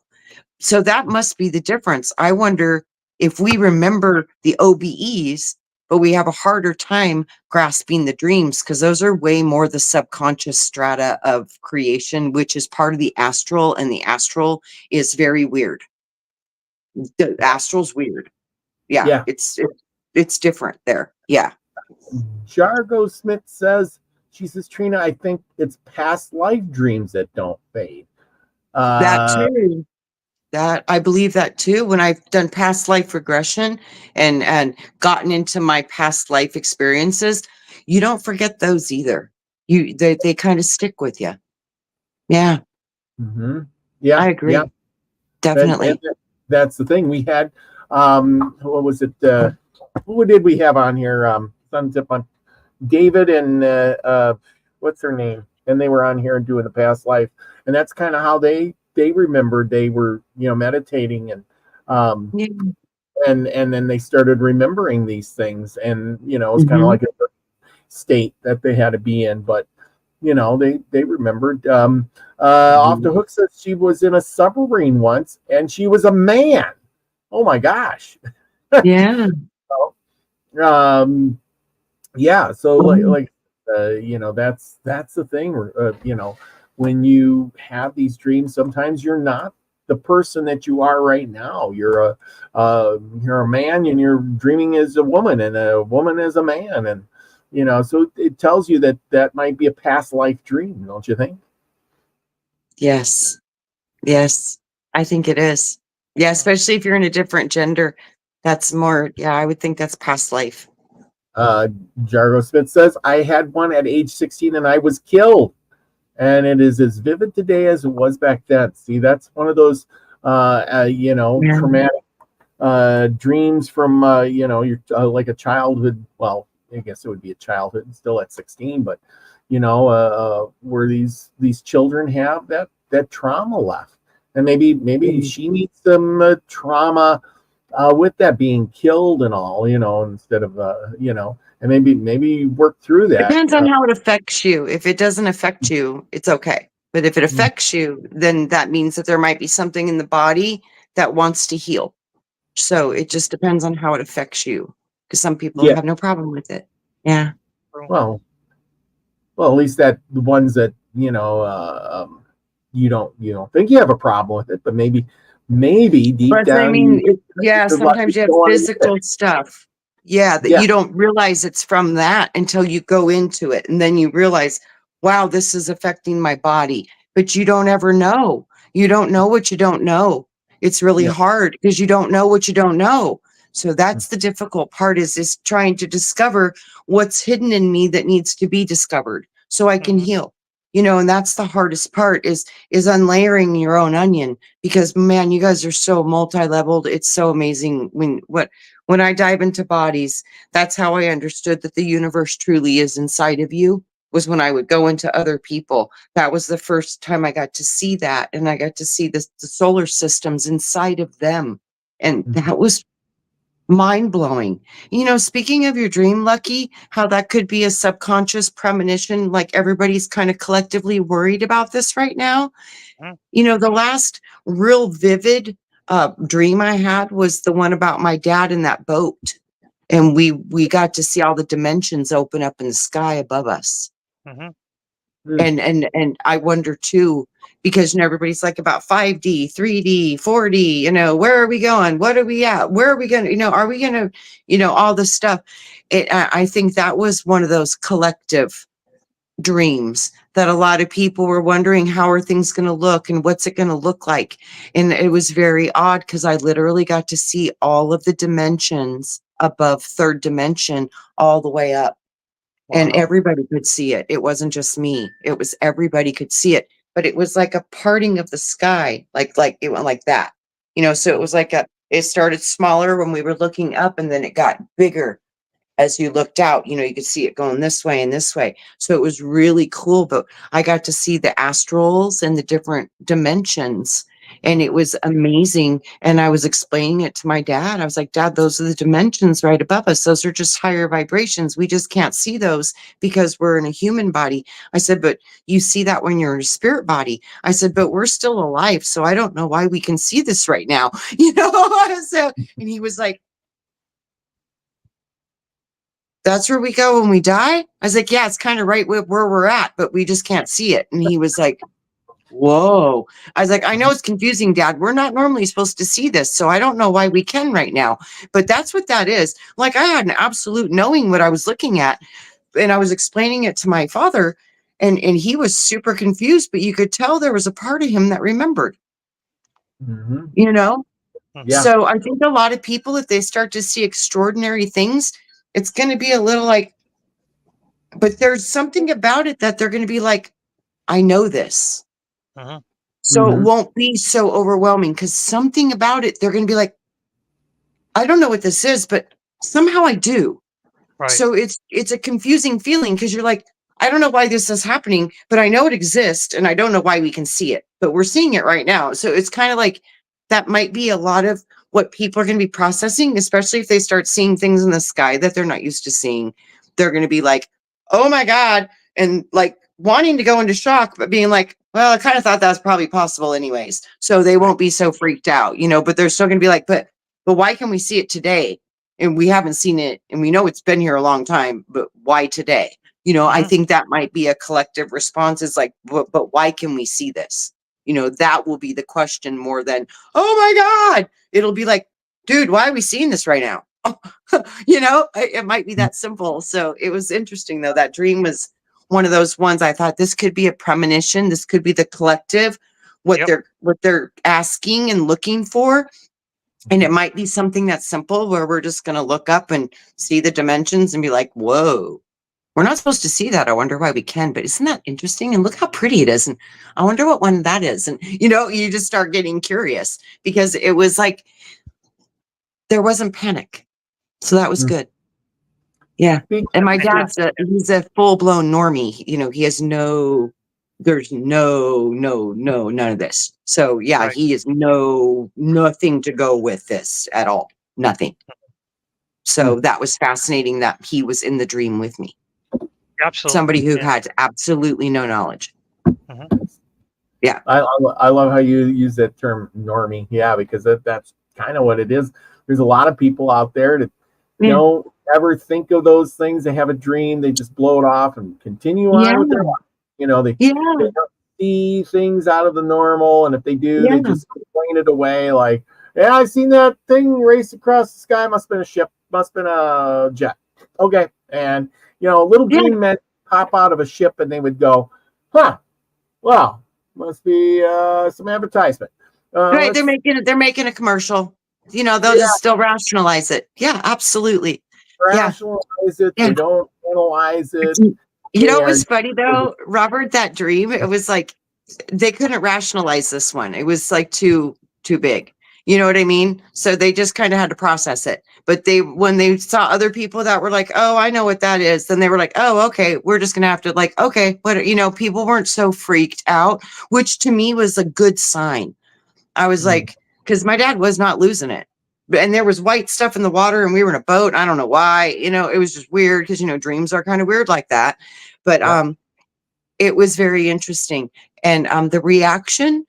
So that must be the difference. I wonder if we remember the OBEs, but we have a harder time grasping the dreams, because those are way more the subconscious strata of creation, which is part of the astral, and the astral is very weird. The astral's weird. Yeah. It's different there. Yeah. Jargo Smith says, she says, Trina, I think it's past life dreams that don't fade. That too. That I believe that too. When I've done past life regression and gotten into my past life experiences, you don't forget those either. They kind of stick with you. Yeah. Yeah, I agree. Yeah. Definitely. And that's the thing. We had what was it? Who did we have on here? Sunzip on David and what's her name? And they were on here and doing the past life, and that's kind of how they remembered. They were meditating, and and then they started remembering these things, and it was kind of like a state that they had to be in, but they remembered. Off the Hook says she was in a submarine once and she was a man. Oh my gosh. Yeah. Yeah, so that's the thing. When you have these dreams, sometimes you're not the person that you are right now. You're a man, and you're dreaming as a woman, and a woman as a man, and so it tells you that might be a past life dream, don't you think? Yes. Yes, I think it is. Yeah, especially if you're in a different gender. That's more, yeah, I would think that's past life. Jargo Smith says, I had one at age 16 and I was killed. And it is as vivid today as it was back then. See, that's one of those, traumatic dreams from, your like a childhood. Well, I guess it would be a childhood still at 16, but, where these children have that trauma left. And maybe she needs some trauma with that being killed and all, instead of, and maybe work through that. Depends on how it affects you. If it doesn't affect you, it's okay. But if it affects you, then that means that there might be something in the body that wants to heal. So it just depends on how it affects you, because some people have no problem with it. Yeah. Well, at least that the ones that, you don't think you have a problem with it, but maybe deep down. I mean, sometimes you have physical stuff. Yeah, that you don't realize it's from that until you go into it. And then you realize, wow, this is affecting my body. But you don't ever know. You don't know what you don't know. It's really hard because you don't know what you don't know. So that's the difficult part is trying to discover what's hidden in me that needs to be discovered so I can heal. And that's the hardest part is unlayering your own onion, because man, you guys are so multi-leveled. It's so amazing when I dive into bodies. That's how I understood that the universe truly is inside of you, was when I would go into other people. That was the first time I got to see that. And I got to see the solar systems inside of them. And that was mind-blowing. Speaking of your dream, Lucky, how that could be a subconscious premonition, like everybody's kind of collectively worried about this right now. The last real vivid dream I had was the one about my dad in that boat, and we got to see all the dimensions open up in the sky above us. And I wonder too, because everybody's like about 5D, 3D, 4D, where are we going? What are we at? Where are we going to, are we going to, all this stuff. I think that was one of those collective dreams that a lot of people were wondering, how are things going to look and what's it going to look like? And it was very odd because I literally got to see all of the dimensions above third dimension all the way up. Wow. And everybody could see it. It wasn't just me. It was everybody could see it. But it was like a parting of the sky, like it went like that, so it was like it started smaller when we were looking up, and then it got bigger as you looked out. You could see it going this way and this way. So it was really cool. But I got to see the astrals and the different dimensions, and it was amazing. And I was explaining it to my dad. I was like, Dad, those are the dimensions right above us. Those are just higher vibrations. We just can't see those because we're in a human body. I said, but you see that when you're in a spirit body. I said, but we're still alive. So I don't know why we can see this right now. So, and he was like, that's where we go when we die? I was like, yeah, it's kind of right where we're at, but we just can't see it. And he was like, whoa. I was like, I know it's confusing, Dad. We're not normally supposed to see this, so I don't know why we can right now. But that's what that is. Like, I had an absolute knowing what I was looking at, and I was explaining it to my father, and he was super confused, but you could tell there was a part of him that remembered, Yeah. So I think a lot of people, if they start to see extraordinary things, it's going to be a little like, but there's something about it that they're going to be like, I know this. So it won't be so overwhelming, because something about it, they're going to be like, I don't know what this is, but somehow I do. Right. So it's a confusing feeling, because you're like, I don't know why this is happening, but I know it exists, and I don't know why we can see it, but we're seeing it right now. So it's kind of like, that might be a lot of what people are going to be processing, especially if they start seeing things in the sky that they're not used to seeing. They're going to be like, oh my God. And like wanting to go into shock, but being like, well, I kind of thought that was probably possible anyways. So they won't be so freaked out, you know, but they're still going to be like, but why can we see it today? And we haven't seen it. And we know it's been here a long time, but why today? You know, I think that might be a collective response is like, but why can we see this? You know, that will be the question more than, oh my God. It'll be like, dude, why are we seeing this right now? You know, it might be that simple. So it was interesting though. That dream was one of those ones I thought this could be a premonition. This could be the collective, what they're asking and looking for. And it might be something that's simple where we're just going to look up and see the dimensions and be like, whoa, we're not supposed to see that. I wonder why we can, but isn't that interesting? And look how pretty it is. And I wonder what one that is. And, you know, you just start getting curious because it was like, there wasn't panic. So that was good. Yeah. And my dad's he's a full blown normie. You know, he has there's none of this. So yeah, he is nothing to go with this at all. Nothing. So that was fascinating that he was in the dream with me. Absolutely. Somebody who had absolutely no knowledge. Yeah. I love how you use that term normie. Yeah, because that's kind of what it is. There's a lot of people out there that don't ever think of those things. They have a dream, they just blow it off and continue on with their life. You know, they don't see things out of the normal, and if they do, they just explain it away. Like, yeah, I seen that thing race across the sky. Must have been a ship. Must have been a jet. Okay, and you know, little green men pop out of a ship, and they would go, "Huh? Well, must be some advertisement." Right? They're making a commercial. You know, they'll just still rationalize it. Yeah, absolutely. Rationalize it. They don't analyze it. You know, it was funny though, Robert, that dream, it was like, they couldn't rationalize this one. It was like too big. You know what I mean? So they just kind of had to process it. But when they saw other people that were like, oh, I know what that is. Then they were like, oh, okay, we're just going to have to like, okay, what, you know, people weren't so freaked out, which to me was a good sign. I was like, because my dad was not losing it. And there was white stuff in the water and we were in a boat. I don't know why, you know, it was just weird because, you know, dreams are kind of weird like that. But it was very interesting. And the reaction,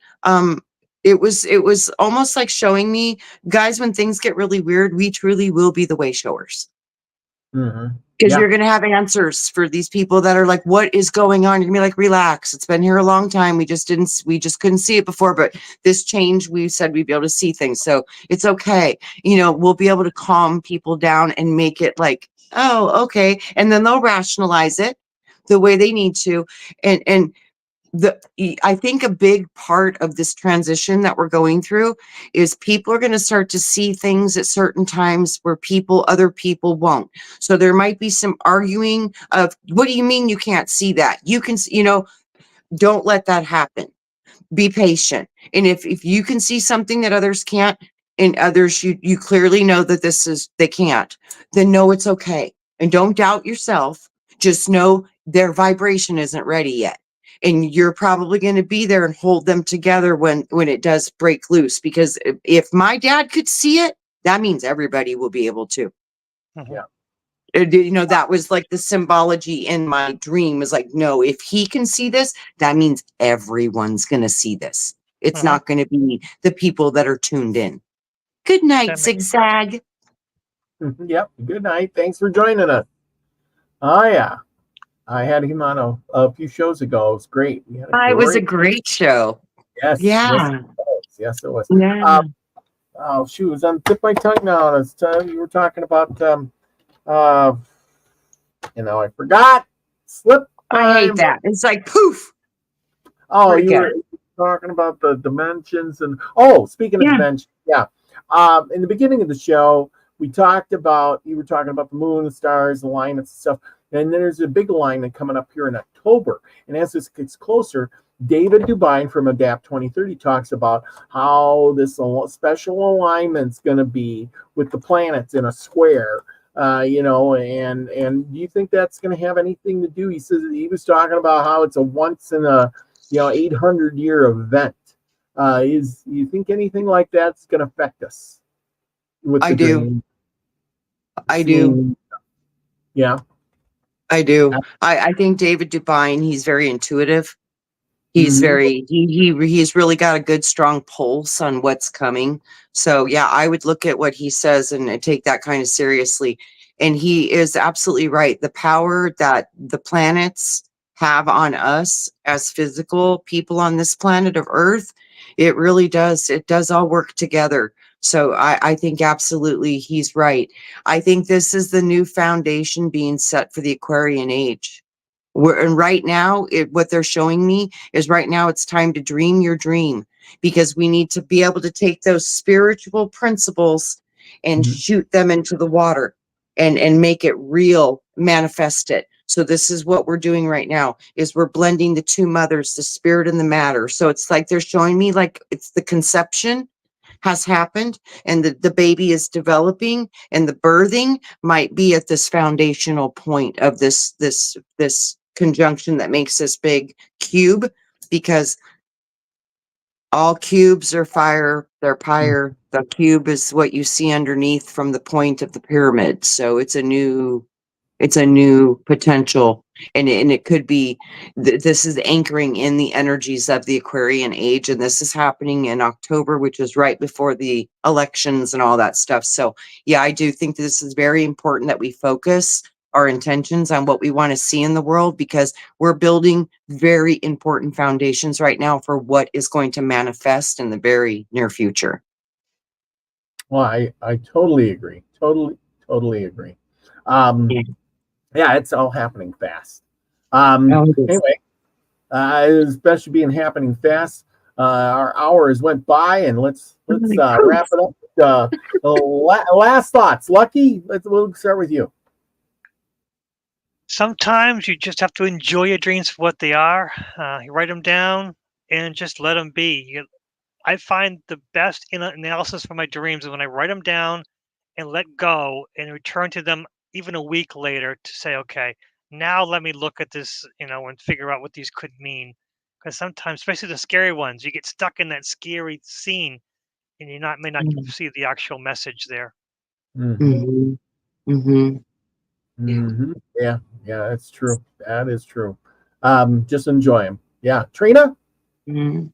it was almost like showing me, guys, when things get really weird, we truly will be the way showers. Because you're going to have answers for these people that are like, what is going on? You're gonna be like, relax. It's been here a long time. We just couldn't see it before, but this change, we said we'd be able to see things. So it's okay. You know, we'll be able to calm people down and make it like, oh, okay. And then they'll rationalize it the way they need to. And I think a big part of this transition that we're going through is people are going to start to see things at certain times where other people won't. So there might be some arguing of, what do you mean you can't see that? You can, you know, don't let that happen. Be patient. And if you can see something that others can't, and others you clearly know that they can't, then know it's okay. And don't doubt yourself. Just know their vibration isn't ready yet. And you're probably going to be there and hold them together when it does break loose. Because if my dad could see it, that means everybody will be able to. You know, that was like the symbology in my dream is like, no, if he can see this, that means everyone's going to see this. It's not going to be the people that are tuned in. Good night, Zigzag. Yep. Good night. Thanks for joining us. Oh, yeah. I had him on a few shows ago. It was great. It was a great show. Yes. Yeah. Yes, it was. Yeah. Oh, shoot. It was on the tip of my tongue now. It's time you were talking about, you know, I forgot. Slip. I hate that. It's like poof. Oh, you were talking about the dimensions and speaking of dimensions, in the beginning of the show, you were talking about the moon, the stars, the alignments and stuff. And then there's a big alignment coming up here in October. And as this gets closer, David Dubine from Adapt 2030 talks about how this special alignment's going to be with the planets in a square. You know, and do you think that's going to have anything to do? He says he was talking about how it's a once in a 800-year event. You think anything like that's going to affect us? with I the do. dream. I do. Yeah. I do. I think David Dubine, he's very intuitive. He's Mhm. very he's really got a good strong pulse on what's coming. So yeah, I would look at what he says and take that kind of seriously. And he is absolutely right. The power that the planets have on us as physical people on this planet of Earth, it really does. It does all work together. So I think absolutely he's right. I think this is the new foundation being set for the Aquarian age. And right now, what they're showing me is right now it's time to dream your dream, because we need to be able to take those spiritual principles and Mhm. shoot them into the water and make it real, manifest it. So this is what we're doing right now, is we're blending the two mothers, the spirit and the matter. So it's like they're showing me like it's the conception has happened and the baby is developing, and the birthing might be at this foundational point of this conjunction that makes this big cube, because all cubes are fire, they're pyre. The cube is what you see underneath from the point of the pyramid. So it's a new potential, and it could be this is anchoring in the energies of the Aquarian age, and this is happening in October, which is right before the elections and all that stuff. So yeah, I do think this is very important that we focus our intentions on what we want to see in the world, because we're building very important foundations right now for what is going to manifest in the very near future. Well, I totally agree. Totally agree. Um, Yeah. yeah, it's all happening fast. Oh, it is. Anyway, especially being happening fast. Our hours went by, and let's wrap it up. Last thoughts, Lucky. We'll start with you. Sometimes you just have to enjoy your dreams for what they are. You write them down and just let them be. I find the best analysis for my dreams is when I write them down and let go and return to them even a week later to say, okay, now let me look at this, and figure out what these could mean. Because sometimes, especially the scary ones, you get stuck in that scary scene and you may not see the actual message there. Mm-hmm. Mm-hmm. Mm-hmm. Yeah, that's true. That is true. Just enjoy them. Yeah, Trina. Mm-hmm.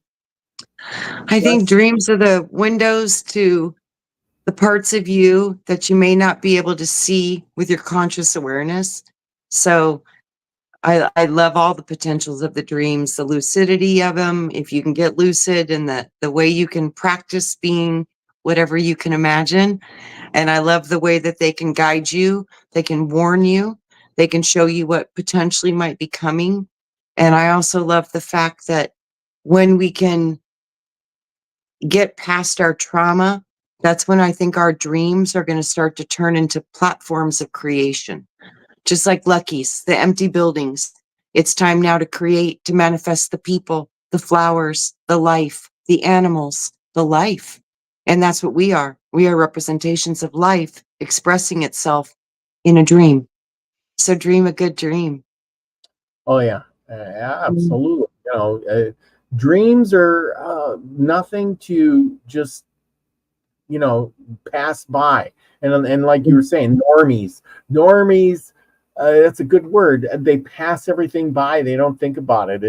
I think Yes. dreams are the windows to the parts of you that you may not be able to see with your conscious awareness. So I love all the potentials of the dreams, the lucidity of them. If you can get lucid, and the way you can practice being whatever you can imagine. And I love the way that they can guide you. They can warn you. They can show you what potentially might be coming. And I also love the fact that when we can get past our trauma, that's when I think our dreams are going to start to turn into platforms of creation. Just like Lucky's, the empty buildings. It's time now to create, to manifest the people, the flowers, the life, the animals, the life. And that's what we are. We are representations of life expressing itself in a dream. So dream a good dream. Oh yeah, absolutely. Dreams are nothing to just pass by. And like you were saying, normies. That's a good word. They pass everything by. They don't think about it. I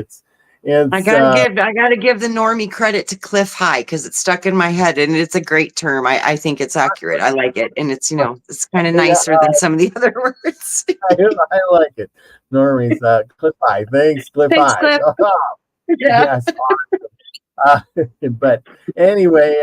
It's gotta give the normie credit to Cliff High, because it's stuck in my head and it's a great term. I think it's accurate. I like it. And it's, it's kind of yeah, nicer than some of the other words. I like it. Normies, Cliff High. Thanks, Cliff Thanks, High. Cliff. Yeah. Yes. But anyway,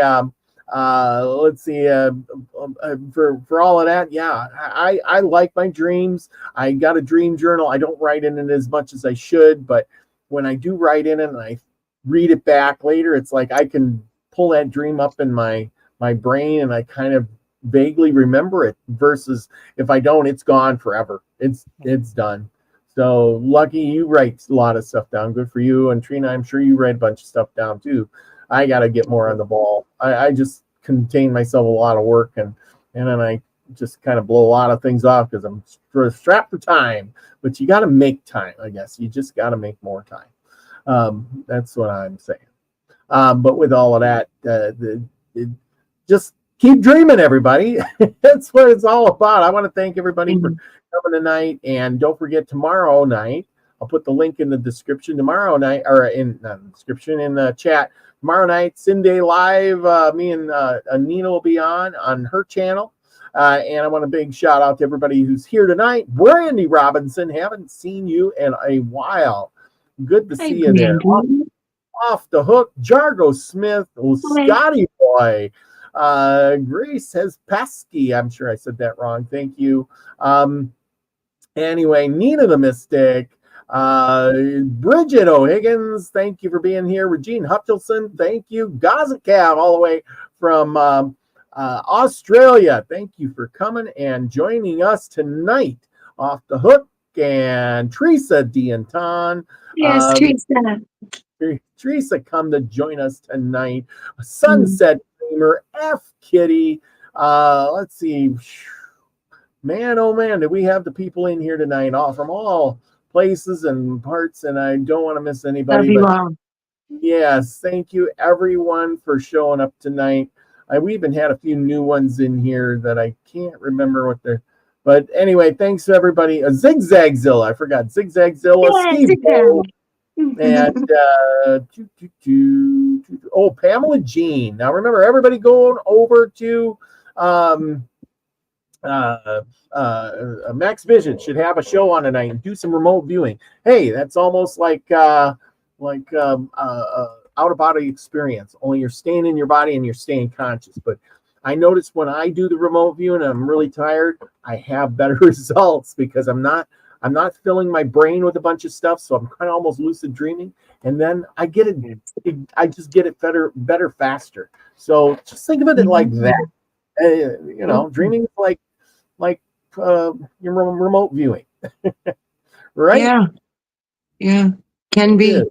let's see. For all of that, yeah, I like my dreams. I got a dream journal. I don't write in it as much as I should, but when I do write in it and I read it back later, it's like I can pull that dream up in my brain, and I kind of vaguely remember it. Versus if I don't, it's gone forever. It's done. So Lucky, you write a lot of stuff down. Good for you. And Trina, I'm sure you write a bunch of stuff down too. I got to get more on the ball. I just contain myself a lot of work, and then I just kind of blow a lot of things off because I'm strapped for time. But you got to make time, I guess. You just got to make more time. That's what I'm saying. But with all of that, just keep dreaming, everybody. That's what it's all about. I want to thank everybody for coming tonight. And don't forget, tomorrow night, I'll put the link in the description tomorrow night, or in the description in the chat. Tomorrow night, Sunday Live, me and Nina will be on her channel. And I want a big shout out to everybody who's here tonight. Brandy Robinson, haven't seen you in a while. Good to see you there. Off the Hook, Jargo Smith, Scotty Boy, Grace says Pesky. I'm sure I said that wrong. Thank you. Anyway, Nina the Mystic, Bridget O'Higgins, thank you for being here. Regine Hutchinson, thank you. Gaza Cav, all the way from Australia, thank you for coming and joining us tonight. Off the Hook, and Teresa D'Anton. Yes, Teresa. Teresa, come to join us tonight. Sunset Dreamer, F Kitty. Let's see. Man, oh man, did we have the people in here tonight, all from all places and parts, and I don't want to miss anybody. But yes, thank you everyone for showing up tonight. We even had a few new ones in here that I can't remember what they're. But anyway, thanks to everybody. Zigzagzilla, I forgot. Zigzagzilla, yeah, Steve Bo, and Pamela Jean. Now remember, everybody going over to Max Vision should have a show on tonight and do some remote viewing. Hey, that's almost like out of body experience. Only you're staying in your body and you're staying conscious. But I notice when I do the remote viewing and I'm really tired, I have better results because I'm not filling my brain with a bunch of stuff. So I'm kind of almost lucid dreaming, and then I get it. I just get it better faster. So just think of it like that. Dreaming is like your remote viewing, right? Yeah, can be.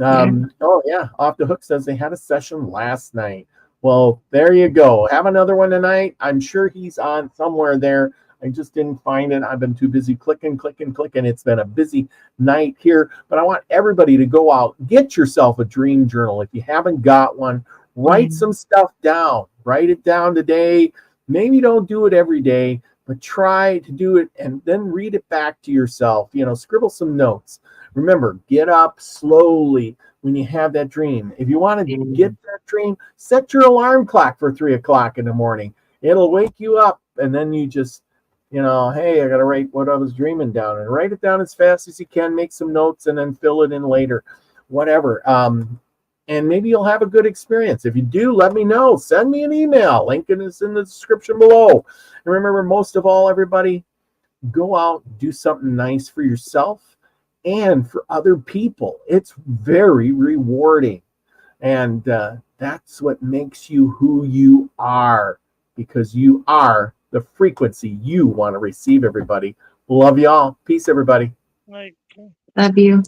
Oh yeah, Off the Hook says they had a session last night. Well, there you go. Have another one tonight. I'm sure he's on somewhere there. I just didn't find it. I've been too busy clicking. It's been a busy night here, but I want everybody to go out, get yourself a dream journal. If you haven't got one, write some stuff down. Write it down today. Maybe don't do it every day, but try to do it and then read it back to yourself. Scribble some notes. Remember, get up slowly when you have that dream. If you want to get that dream, set your alarm clock for 3:00 in the morning. It'll wake you up, and then you just, hey, I got to write what I was dreaming down, and write it down as fast as you can, make some notes, and then fill it in later, whatever. And maybe you'll have a good experience. If you do, let me know. Send me an email. Link is in the description below. And remember, most of all, everybody, go out, do something nice for yourself and for other people. It's very rewarding. And that's what makes you who you are, because you are the frequency you want to receive, everybody. Love y'all. Peace, everybody. Like, love you.